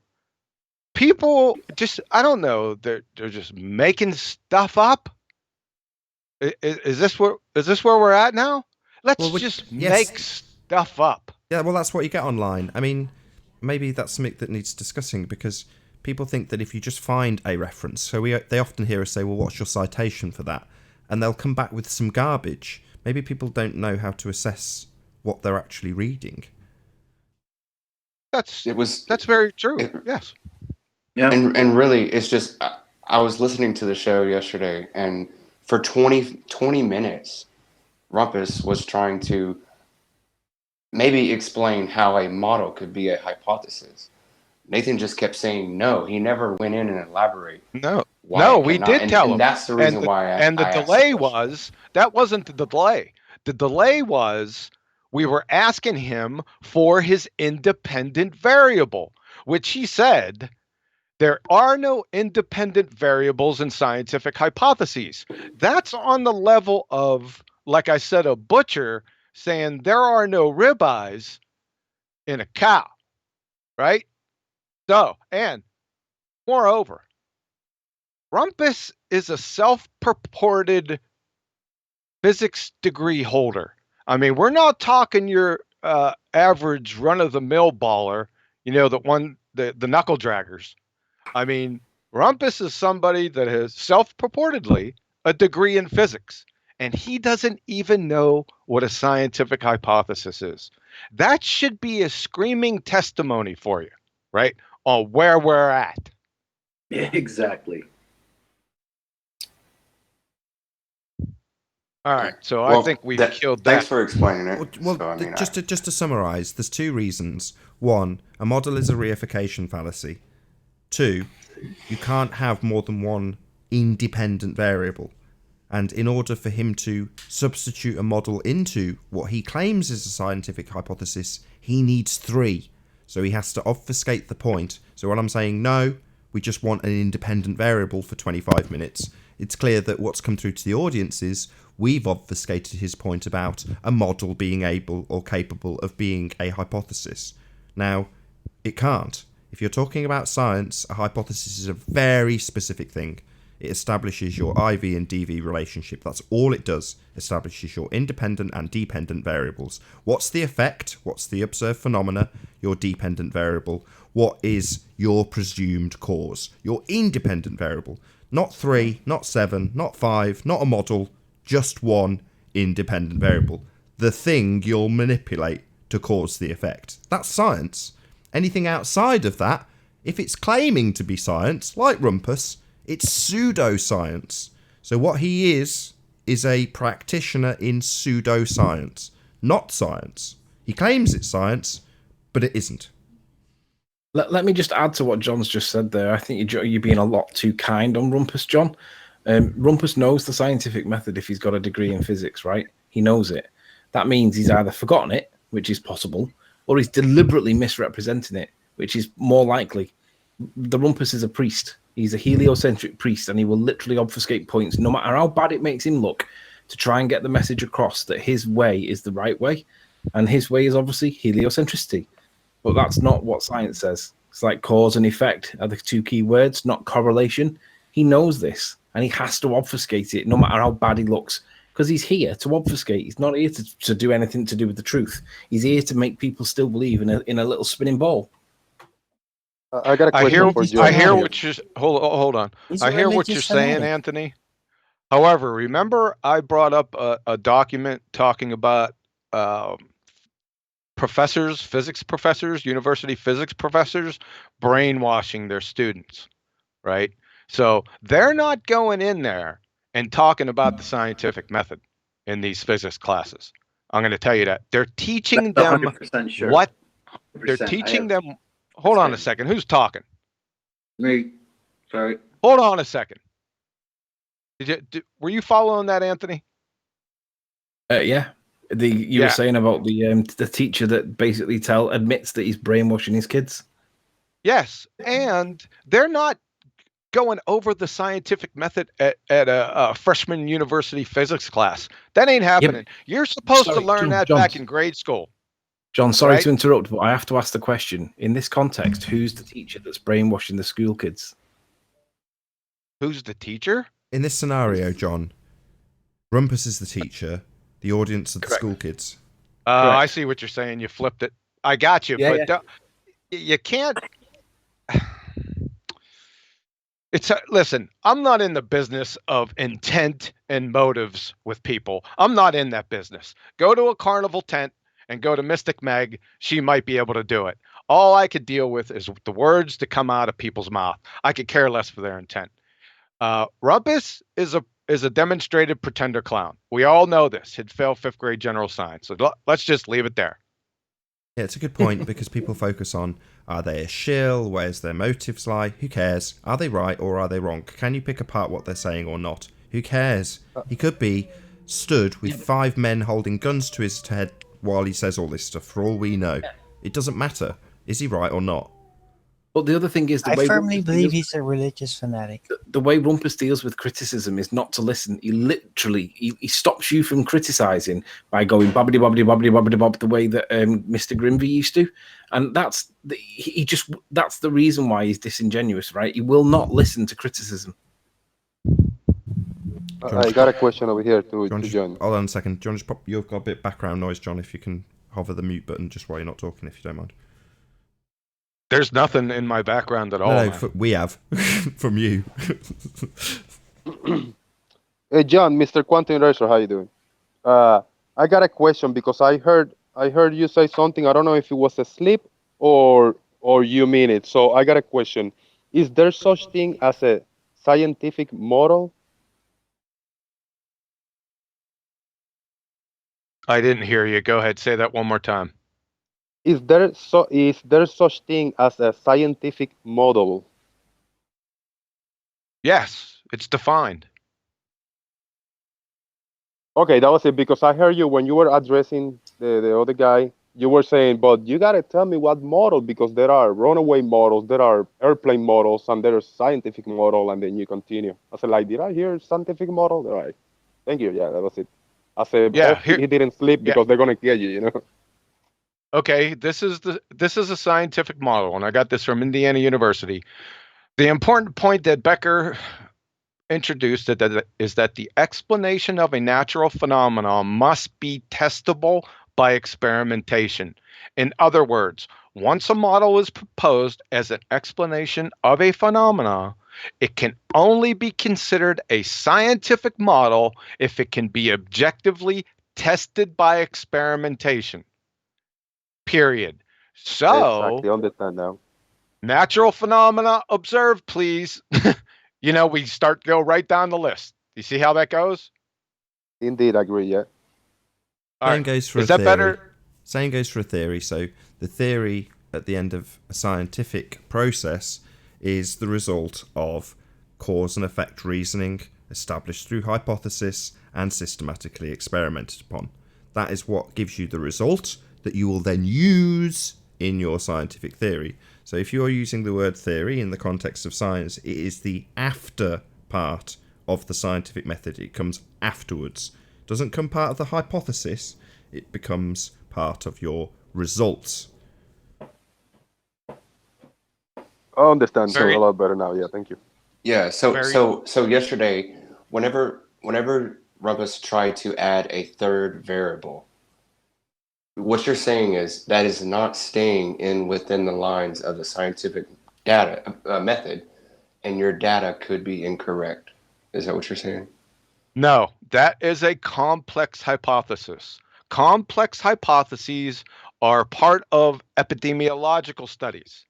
people just, I don't know, they're just making stuff up. Is this where we're at now? Let's make stuff up. Yeah, well, that's what you get online. I mean, maybe that's something that needs discussing, because people think that if you just find a reference, so they often hear us say, well, what's your citation for that? And they'll come back with some garbage. Maybe people don't know how to assess what they're actually reading. That's very true. Yes. Yeah. And really, it's just, I was listening to the show yesterday, and for 20 minutes, Rumpus was trying to maybe explain how a model could be a hypothesis. Nathan just kept saying no. He never went in and elaborate. No, we did tell him. And that's the reason why And the delay was, that wasn't the delay. The delay was we were asking him for his independent variable, which he said, there are no independent variables in scientific hypotheses. That's on the level of, like I said, a butcher saying there are no ribeyes in a cow, right? So, and moreover, Rumpus is a self-purported physics degree holder. I mean, we're not talking your average run-of-the-mill baller, the knuckle draggers. I mean, Rumpus is somebody that has self-purportedly a degree in physics, and he doesn't even know what a scientific hypothesis is. That should be a screaming testimony for you, right, on where we're at. Yeah, exactly. All right, so I think we've killed that. Thanks for explaining it. Well, So, just to summarise, there's two reasons. One, a model is a reification fallacy. Two, you can't have more than one independent variable. And in order for him to substitute a model into what he claims is a scientific hypothesis, he needs three. So he has to obfuscate the point. So when I'm saying no, we just want an independent variable for 25 minutes, it's clear that what's come through to the audience is we've obfuscated his point about a model being able or capable of being a hypothesis. Now, it can't. If you're talking about science, a hypothesis is a very specific thing. It establishes your IV and DV relationship. That's all it does. Establishes your independent and dependent variables. What's the effect? What's the observed phenomena? Your dependent variable. What is your presumed cause? Your independent variable. Not 3, not 7, not 5, not a model. Just one independent variable. The thing you'll manipulate to cause the effect. That's science. Anything outside of that, if it's claiming to be science, like Rumpus, it's pseudoscience. So what he is a practitioner in pseudoscience, not science. He claims it's science, but it isn't. Let me just add to what John's just said there. I think you're being a lot too kind on Rumpus, John. Rumpus knows the scientific method if he's got a degree in physics, right? He knows it. That means he's either forgotten it, which is possible, or he's deliberately misrepresenting it, which is more likely. The Rumpus is a priest. He's a heliocentric priest, and he will literally obfuscate points, no matter how bad it makes him look, to try and get the message across that his way is the right way. And his way is obviously heliocentricity. But that's not what science says. It's like cause and effect are the two key words, not correlation. He knows this, and he has to obfuscate it, no matter how bad he looks, because he's here to obfuscate. He's not here to do anything to do with the truth. He's here to make people still believe in a little spinning ball. I got a question for you. I hear what you're. Hold on. I hear what you're saying, Anthony. However, remember I brought up a document talking about professors, physics professors, university physics professors brainwashing their students, right? So they're not going in there and talking about the scientific method in these physics classes. I'm going to tell you that. They're teaching them 100% sure. what 100%. they're teaching them. Hold on a second. Who's talking? Me. Sorry. Hold on a second. Were you following that, Anthony? Yeah. You were saying about the teacher that basically admits that he's brainwashing his kids. Yes, and they're not going over the scientific method at a freshman university physics class. That ain't happening. Yep. You're supposed to learn that back in grade school. John, sorry to interrupt, but I have to ask the question. In this context, who's the teacher that's brainwashing the school kids? Who's the teacher? In this scenario, John, Rumpus is the teacher. The audience are the school kids. I see what you're saying. You flipped it. I got you. Yeah, but you can't. Listen, I'm not in the business of intent and motives with people. I'm not in that business. Go to a carnival tent and go to Mystic Meg. She might be able to do it. All I could deal with is the words that come out of people's mouth. I could care less for their intent. Rumpus is a demonstrated pretender clown. We all know this. He'd fail 5th grade general science. So let's just leave it there. Yeah, it's a good point because people focus on, are they a shill? Where's their motives lie? Who cares? Are they right or are they wrong? Can you pick apart what they're saying or not? Who cares? He could be stood with 5 men holding guns to his head while he says all this stuff, for all we know. It doesn't matter. Is he right or not? But the other thing is, I firmly believe he's a religious fanatic. The way Rumpus deals with criticism is not to listen. He literally he stops you from criticizing by going bobbity bobbity bobbity bobbity bob the way that Mr. Grimby used to, and that's the reason why he's disingenuous, right? He will not listen to criticism. I got a question over here to John. Hold on a second. John, you've got a bit of background noise, John, if you can hover the mute button just while you're not talking, if you don't mind. There's nothing in my background at all. No, we have. From you. Hey, John, Mr. Quantum Racer, how you doing? I got a question because I heard you say something. I don't know if it was a slip or you mean it. So I got a question. Is there such thing as a scientific model? I didn't hear you. Go ahead. Say that one more time. Is there such thing as a scientific model? Yes, it's defined. Okay, that was it, because I heard you when you were addressing the other guy, you were saying, but you gotta tell me what model, because there are runaway models, there are airplane models, and there's scientific model, and then you continue. I said, like, did I hear scientific model? All right. Thank you. Yeah, that was it. I said, yeah, he didn't sleep because they're gonna get you, you know. Okay, this is a scientific model, and I got this from Indiana University. The important point that Becker introduced is that the explanation of a natural phenomenon must be testable by experimentation. In other words, once a model is proposed as an explanation of a phenomenon, it can only be considered a scientific model if it can be objectively tested by experimentation. Period. So, exactly, understand now. Natural phenomena observed, please. We start to go right down the list. You see how that goes? Indeed, I agree. Yeah. Same goes for a theory. Is that better? Same goes for a theory. So the theory at the end of a scientific process is the result of cause and effect reasoning established through hypothesis and systematically experimented upon. That is what gives you the result that you will then use in your scientific theory. So if you're using the word theory in the context of science, it is the after part of the scientific method. It comes afterwards. It doesn't come part of the hypothesis. It becomes part of your results. I understand a lot better now. Yeah, thank you. Yeah, so yesterday, whenever Rumpus tried to add a third variable, what you're saying is that is not staying within the lines of the scientific data method, and your data could be incorrect. Is that what you're saying? No, that is a complex hypothesis. Complex hypotheses are part of epidemiological studies.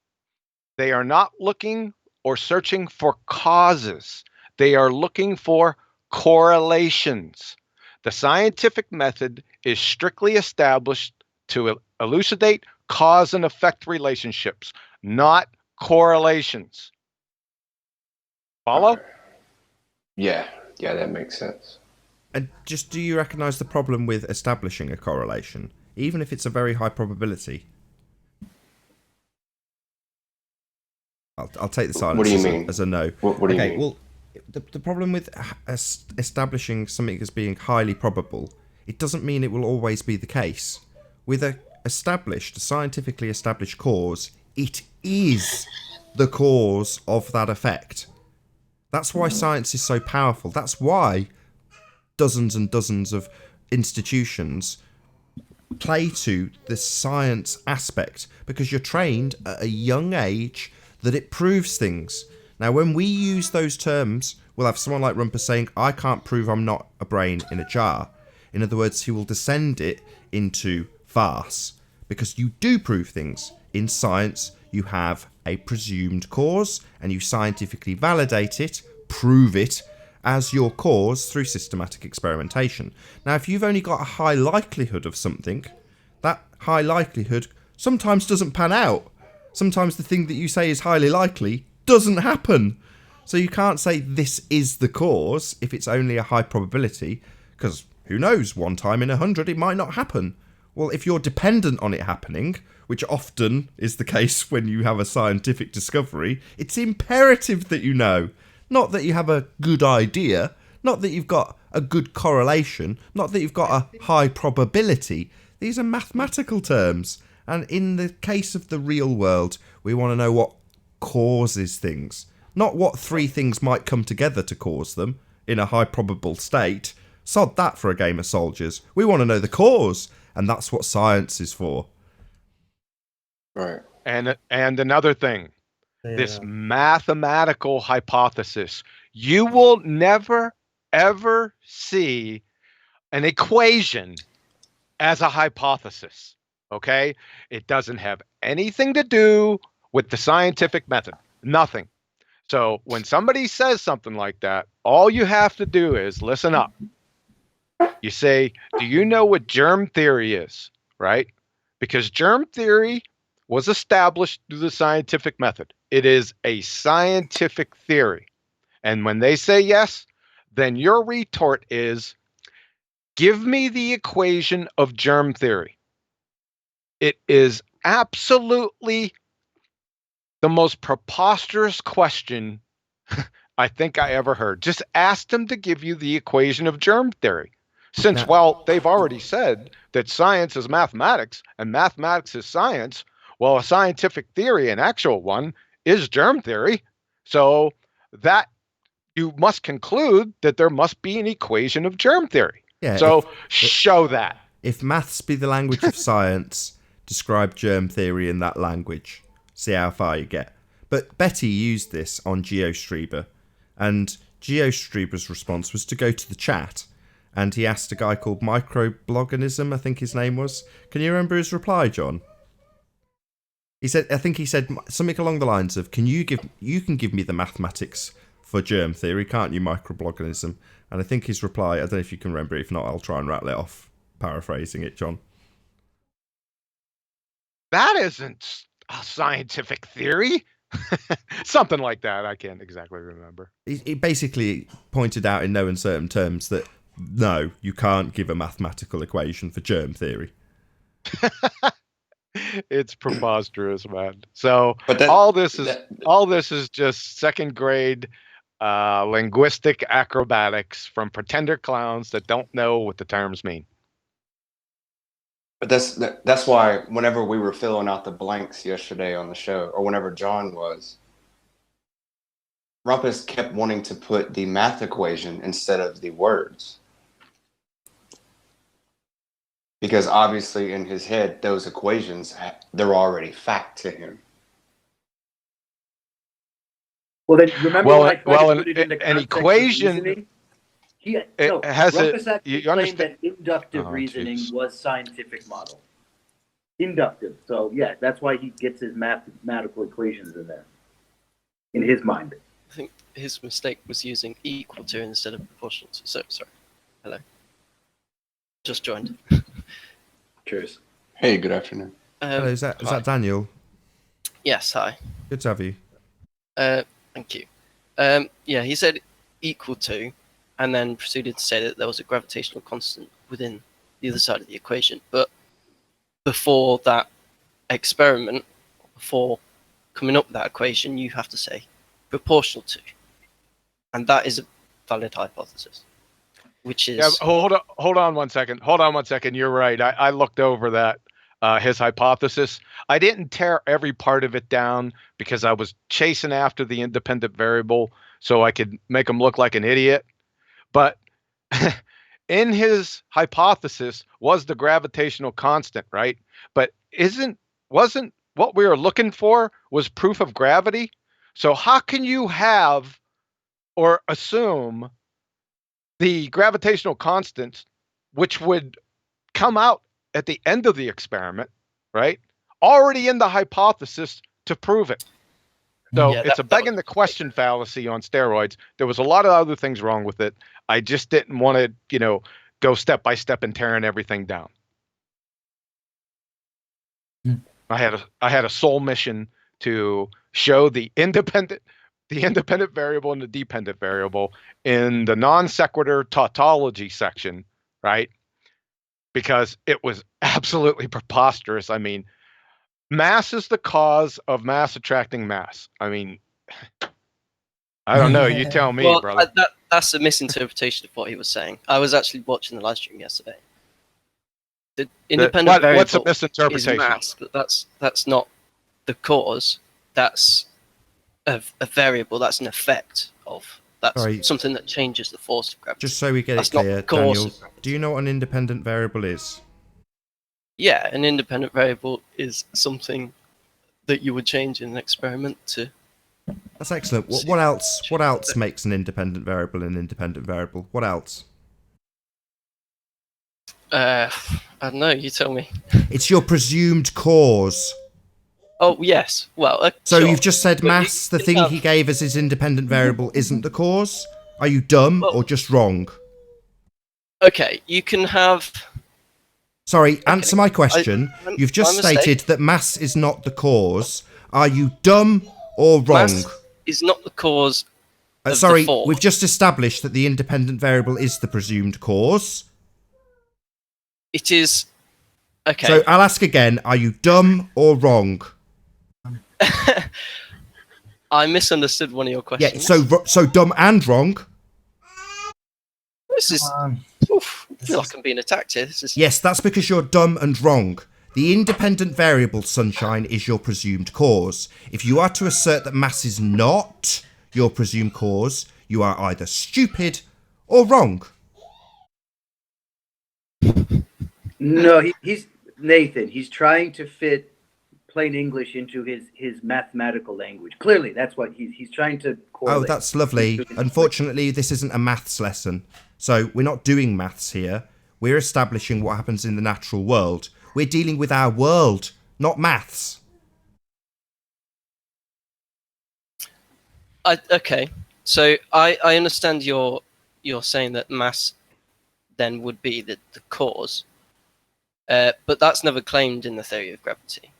They are not looking or searching for causes. They are looking for correlations. The scientific method is strictly established to elucidate cause and effect relationships, not correlations. Follow? Yeah, that makes sense. And just do you recognise the problem with establishing a correlation, even if it's a very high probability? I'll take the silence. What do you mean? As a no. What do you mean? Well, the problem with establishing something as being highly probable, it doesn't mean it will always be the case. With a scientifically established cause, it is the cause of that effect. That's why science is so powerful. That's why dozens and dozens of institutions play to the science aspect because you're trained at a young age that it proves things. Now, when we use those terms, we'll have someone like Rumpus saying, I can't prove I'm not a brain in a jar. In other words, he will descend it into farce because you do prove things. In science, you have a presumed cause and you scientifically validate it, prove it as your cause through systematic experimentation. Now, if you've only got a high likelihood of something, that high likelihood sometimes doesn't pan out. Sometimes the thing that you say is highly likely doesn't happen. So you can't say this is the cause if it's only a high probability, because who knows, one time in 100 it might not happen. Well, if you're dependent on it happening, which often is the case when you have a scientific discovery, it's imperative that you know. Not that you have a good idea, not that you've got a good correlation, not that you've got a high probability. These are mathematical terms. And in the case of the real world, we want to know what causes things. Not what three things might come together to cause them in a high probable state. Sod that for a game of soldiers. We want to know the cause. And that's what science is for. Right. And another thing, this mathematical hypothesis, you will never, ever see an equation as a hypothesis, okay? It doesn't have anything to do with the scientific method, nothing. So when somebody says something like that, all you have to do is listen up. You say, do you know what germ theory is, right? Because germ theory was established through the scientific method. It is a scientific theory. And when they say yes, then your retort is, give me the equation of germ theory. It is absolutely the most preposterous question I think I ever heard. Just ask them to give you the equation of germ theory. Since, well, they've already said that science is mathematics and mathematics is science, well, a scientific theory, an actual one, is germ theory. So that you must conclude that there must be an equation of germ theory. Yeah, so show that. If maths be the language of science, describe germ theory in that language. See how far you get. But Betty used this on GeoStreber, and GeoStreber's response was to go to the chat, and he asked a guy called Microblogganism, I think his name was. Can you remember his reply, John? He said something along the lines of, you can give me the mathematics for germ theory, can't you, Microblogganism? And I think his reply, I don't know if you can remember it, if not, I'll try and rattle it off, paraphrasing it, John. That isn't a scientific theory. Something like that. I can't exactly remember. He basically pointed out in no uncertain terms that, no, you can't give a mathematical equation for germ theory. It's preposterous, man. So all this is just second grade linguistic acrobatics from pretender clowns that don't know what the terms mean. But that's why whenever we were filling out the blanks yesterday on the show, or whenever John was, Rumpus kept wanting to put the math equation instead of the words. Because obviously in his head, those equations, they're already fact to him. Well, then remember when I tried to put it an into context equation. of reasoning? Rumpus actually claimed that inductive reasoning was scientific model. Inductive. So, yeah, that's why he gets his mathematical equations in there, in his mind. I think his mistake was using equal to instead of proportional to. So, sorry. Hello. Just joined. Cheers. Hey, good afternoon. Hello, is that Daniel? Yes, hi. Good to have you. Thank you. Yeah, he said equal to, and then proceeded to say that there was a gravitational constant within the other side of the equation. But before that experiment, before coming up with that equation, you have to say proportional to. And that is a valid hypothesis. Which is... Yeah, hold on one second. You're right. I looked over that, his hypothesis. I didn't tear every part of it down because I was chasing after the independent variable so I could make him look like an idiot. But in his hypothesis was the gravitational constant, right? But wasn't what we were looking for was proof of gravity? So how can you have or assume the gravitational constant, which would come out at the end of the experiment, right? Already in the hypothesis to prove it. So Yeah, it's a begging the question fallacy on steroids. There was a lot of other things wrong with it. I just didn't want to, go step by step and tearing everything down. I had a sole mission to show the independent variable and the dependent variable in the non sequitur tautology section, right? Because it was absolutely preposterous. I mean, mass is the cause of mass attracting mass. I mean, I don't know. You tell me, Well, brother. that's a misinterpretation of what he was saying. I was actually watching the live stream yesterday. The independent variable what's a misinterpretation? is mass, but that's not the cause. That's a variable. That's an effect of. That's Sorry. something that changes the force of gravity. Just so we get That's it not clear, the cause Daniel, of gravity. do you know what an independent variable is? Yeah, an independent variable is something that you would change in an experiment to. That's excellent. What else? What else makes an independent variable an independent variable? What else? I don't know. You tell me. It's your presumed cause. Oh yes. Well, So sure. you've just said But mass, the you thing have- he gave us his independent variable, isn't the cause? Are you dumb or just wrong? Okay, you can have. Sorry, answer my question. You've just my mistake. stated that mass is not the cause. Are you dumb or wrong? Mass is not the cause. Of Sorry, the force. we've just established that the independent variable is the presumed cause. It is. Okay. So I'll ask again, are you dumb or wrong? I misunderstood one of your Yeah, questions. so dumb and wrong. This is. Oof, I feel like I'm being attacked here. This is. Yes, that's because you're dumb and wrong. The independent variable, Sunshine, is your presumed cause. If you are to assert that mass is not your presumed cause, you are either stupid or wrong. No, he's Nathan. He's trying to fit plain English into his mathematical language. Clearly, that's what he's trying to correlate. Oh, that's lovely. Unfortunately, this isn't a maths lesson. So we're not doing maths here. We're establishing what happens in the natural world. We're dealing with our world, not maths. Okay, so I understand you're saying that mass then would be the cause, but that's never claimed in the theory of gravity.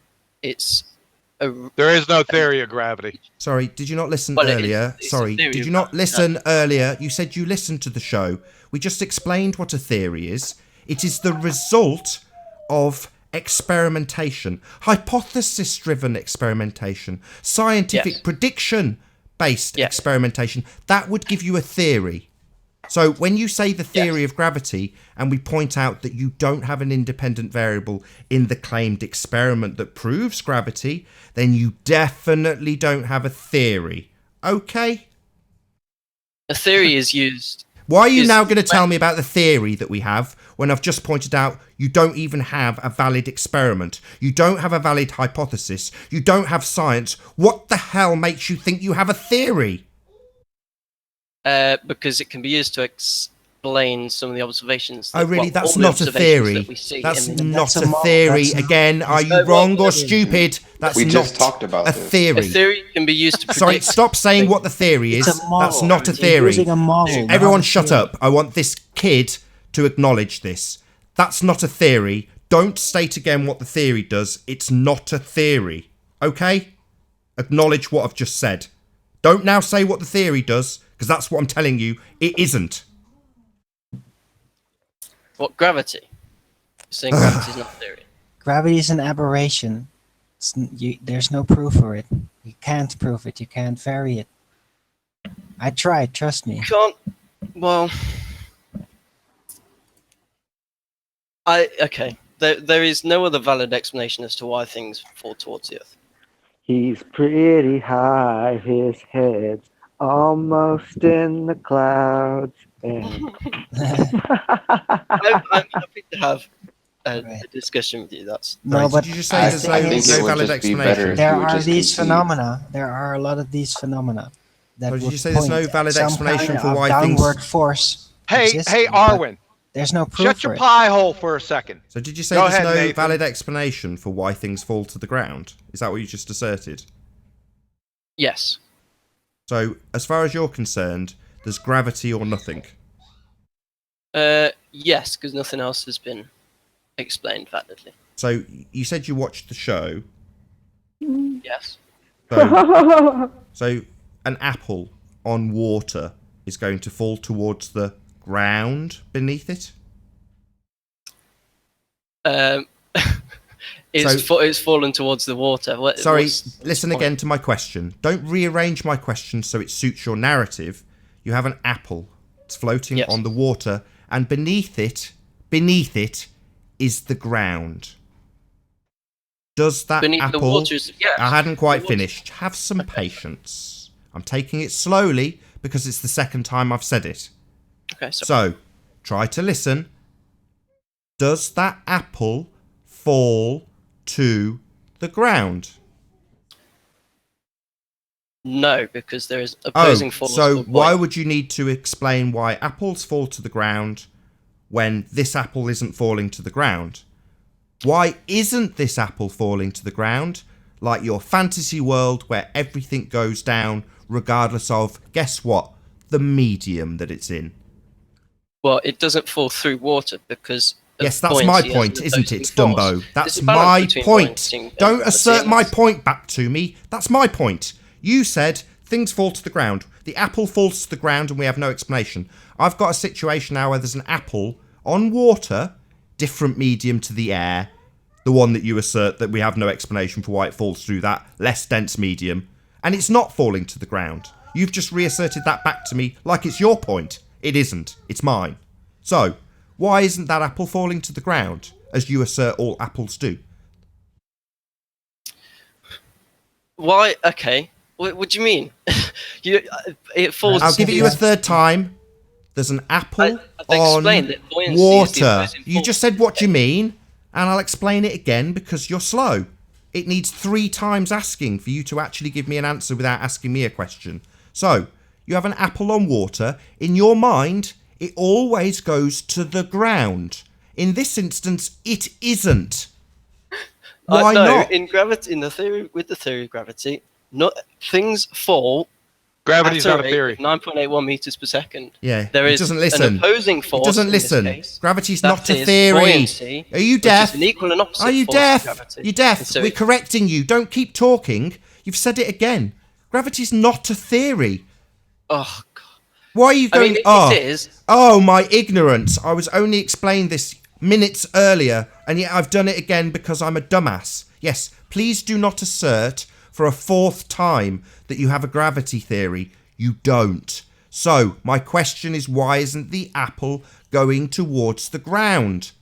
There is no theory of gravity. Sorry, did you not listen Well, earlier? it's a Sorry, theory did you of not gravity. listen earlier? You said you listened to the show. We just explained what a theory is. It is the result of experimentation, hypothesis-driven experimentation, scientific prediction-based experimentation. That would give you a theory. So when you say the theory of gravity and we point out that you don't have an independent variable in the claimed experiment that proves gravity, then you definitely don't have a theory. Okay? A theory is used. Why are you now going to tell me about the theory that we have when I've just pointed out you don't even have a valid experiment? You don't have a valid hypothesis. You don't have science. What the hell makes you think you have a theory? Because it can be used to explain some of the observations. Oh, really? That's all the not a observations theory. that we see That's in the- not a theory. Again, are you wrong or stupid? That's We not just talked about a this. theory. A theory can be used to predict. Sorry, stop saying what the theory is. It's a model. That's not a You're theory. using a model, not Everyone a shut theory. up. I want this kid to acknowledge this. That's not a theory. Don't state again what the theory does. It's not a theory. Okay? Acknowledge what I've just said. Don't now say what the theory does, because that's what I'm telling you. It isn't. What, gravity? You're saying gravity is not a theory. Gravity is an aberration. There's no proof for it. You can't prove it. You can't vary it. I tried. Trust me. You can't. Well, okay. There is no other valid explanation as to why things fall towards the Earth. He's pretty high, his head's Almost in the clouds. And... I'm happy to have a Right. discussion with you. That's No, Sorry, but did you just say the there's thing I no, think is, it no would valid just be better explanation? if there you would are just these concede. phenomena. There are a lot of these phenomena that So did would you say there's no point at valid some explanation kind for of why downward things? force Hey, existing, but Arwen, there's no proof shut for your it. pie hole for a second. So did you say Go there's ahead, no Nathan. valid explanation for why things fall to the ground? Is that what you just asserted? yes. So as far as you're concerned, there's gravity or nothing. Yes, because nothing else has been explained validly. So you said you watched the show. Yes. So an apple on water is going to fall towards the ground beneath it? It's fallen towards the water. Sorry, listen again to my question. Don't rearrange my question so it suits your narrative. You have an apple. It's floating on the water, and beneath it is the ground. Does that beneath apple... the waters? Yes. I hadn't quite finished. Have some patience. I'm taking it slowly because it's the second time I've said it. Okay. So, try to listen. Does that apple fall to the ground? No, because there is opposing force. So why would you need to explain why apples fall to the ground when this apple isn't falling to the ground? Why isn't this apple falling to the ground like your fantasy world where everything goes down regardless of, guess what, the medium that it's in? Well, it doesn't fall through water because... Yes, that's my point, isn't it, Dumbo? That's my point. Don't assert my point back to me. That's my point. You said things fall to the ground. The apple falls to the ground and we have no explanation. I've got a situation now where there's an apple on water, different medium to the air, the one that you assert that we have no explanation for why it falls through that less dense medium, and it's not falling to the ground. You've just reasserted that back to me like it's your point. It isn't. It's mine. So, why isn't that apple falling to the ground, as you assert all apples do? Why? Okay. What do you mean? It falls... I'll give it you a third time. There's an apple on water. You just said what do you mean, and I'll explain it again because you're slow. It needs 3 times asking for you to actually give me an answer without asking me a question. So, you have an apple on water. In your mind, it always goes to the ground. In this instance, it isn't. Why not? In gravity, with the theory of gravity, things fall. Gravity's not a theory. 9.81 meters per second. Yeah, there it is doesn't listen. An opposing force. It doesn't in listen. This case, Gravity's that not a is theory. buoyancy, Are you which deaf? is an equal and opposite Are you force deaf? to gravity. You're deaf. And so We're correcting you. Don't keep talking. You've said it again. Gravity's not a theory. Oh God. Why are you going? It is. Oh, my ignorance! I was only explained this minutes earlier, and yet I've done it again because I'm a dumbass. Yes, please do not assert for a 4th time that you have a gravity theory. You don't. So, my question is, why isn't the apple going towards the ground?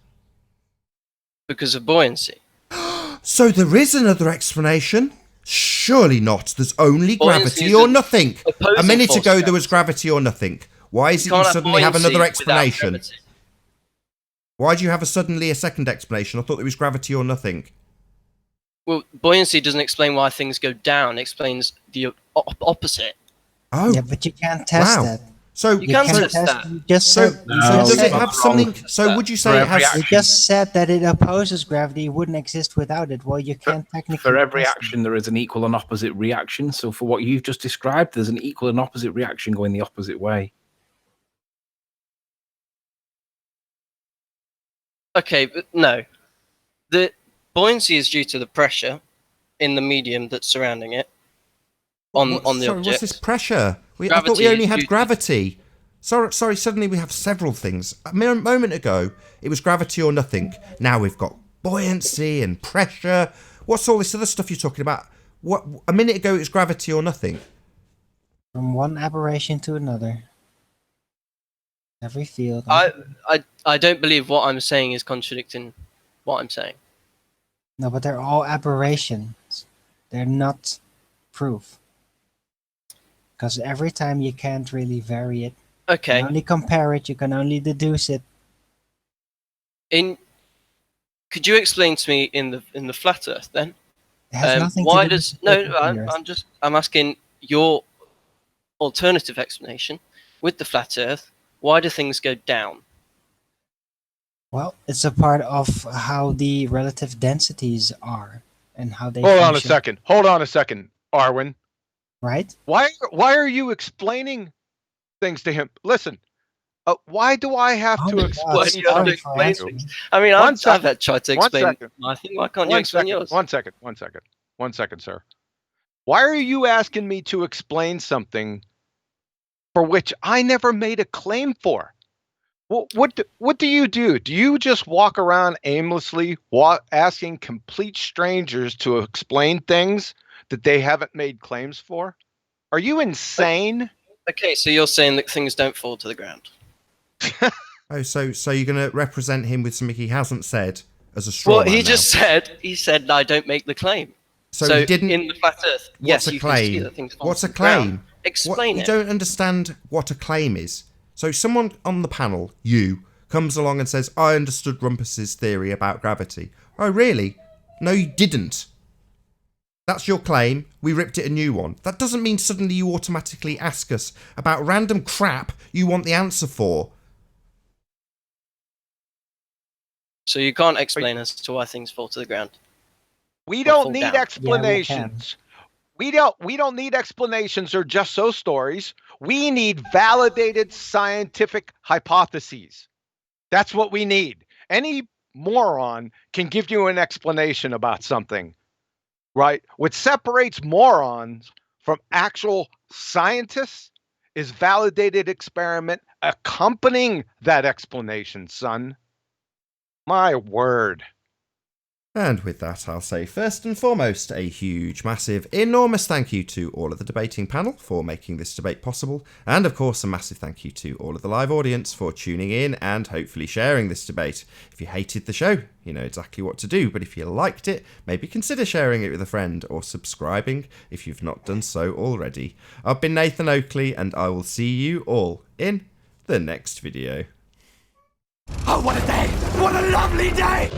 Because of buoyancy. So there is another explanation? Surely not. There's only Buoyancy gravity is or an nothing. A opposing minute force ago to there was gravity or nothing. Why is it you can't have suddenly have buoyancy another without explanation? gravity. Why do you have suddenly a second explanation? I thought there was gravity or nothing. Well, buoyancy doesn't explain why things go down. It explains the opposite. Oh. Yeah, but you can't test Wow. that. So You can't test that. You just So, said. so does it have something? So would you say it has? You just said that it opposes gravity. It wouldn't exist without it. Well, you can't technically. For every test action, there is an equal and opposite reaction. So for what you've just described, there's an equal and opposite reaction going the opposite way. Okay, but no. The buoyancy is due to the pressure in the medium that's surrounding it on the Sorry, object. what's this pressure? I thought Gravity we only is had due to- gravity. Sorry, suddenly we have several things. A moment ago, it was gravity or nothing. Now we've got buoyancy and pressure. What's all this other stuff you're talking about? What? A minute ago, it was gravity or nothing. from one aberration to another. Every field. I don't believe what I'm saying is contradicting what I'm saying. No, but they're all aberrations. They're not proof. Because every time you can't really vary it. Okay. You can only compare it. You can only deduce it. Could you explain to me in the flat Earth then? It has nothing why to do does with the Earth. I'm asking your alternative explanation with the flat Earth. Why do things go down? Well, it's a part of how the relative densities are and how they Hold on a function. second. Hold on a second, Arwen. Right? Why are you explaining things to him? Listen, why do I have to explain? Why do you have to explain things? I mean, I've tried to explain my thing. Why can't you explain yours? One second, sir. Why are you asking me to explain something for which I never made a claim for? What do you do? Do you just walk around aimlessly asking complete strangers to explain things that they haven't made claims for? Are you insane? Okay, so you're saying that things don't fall to the ground. Oh, so you're going to represent him with something he hasn't said as a straw Well, man he now? just said, I don't make the claim. So he didn't. In the flat Earth, What's yes, a you can see claim? that things fall What's to a the ground. claim? Explain You it. don't understand what a claim is. So someone on the panel, you, comes along and says, I understood Rumpus's theory about gravity. Oh, really? No, you didn't. That's your claim. We ripped it a new one. That doesn't mean suddenly you automatically ask us about random crap you want the answer for. So you can't explain as to why things fall to the ground. We Or don't fall need down. explanations. We don't need explanations or just so stories. We need validated scientific hypotheses. That's what we need. Any moron can give you an explanation about something, right? What separates morons from actual scientists is validated experiment accompanying that explanation, son. My word. And with that, I'll say first and foremost, a huge, massive, enormous thank you to all of the debating panel for making this debate possible. And of course, a massive thank you to all of the live audience for tuning in and hopefully sharing this debate. If you hated the show, you know exactly what to do. But if you liked it, maybe consider sharing it with a friend or subscribing if you've not done so already. I've been Nathan Oakley, and I will see you all in the next video. Oh, what a day! What a lovely day!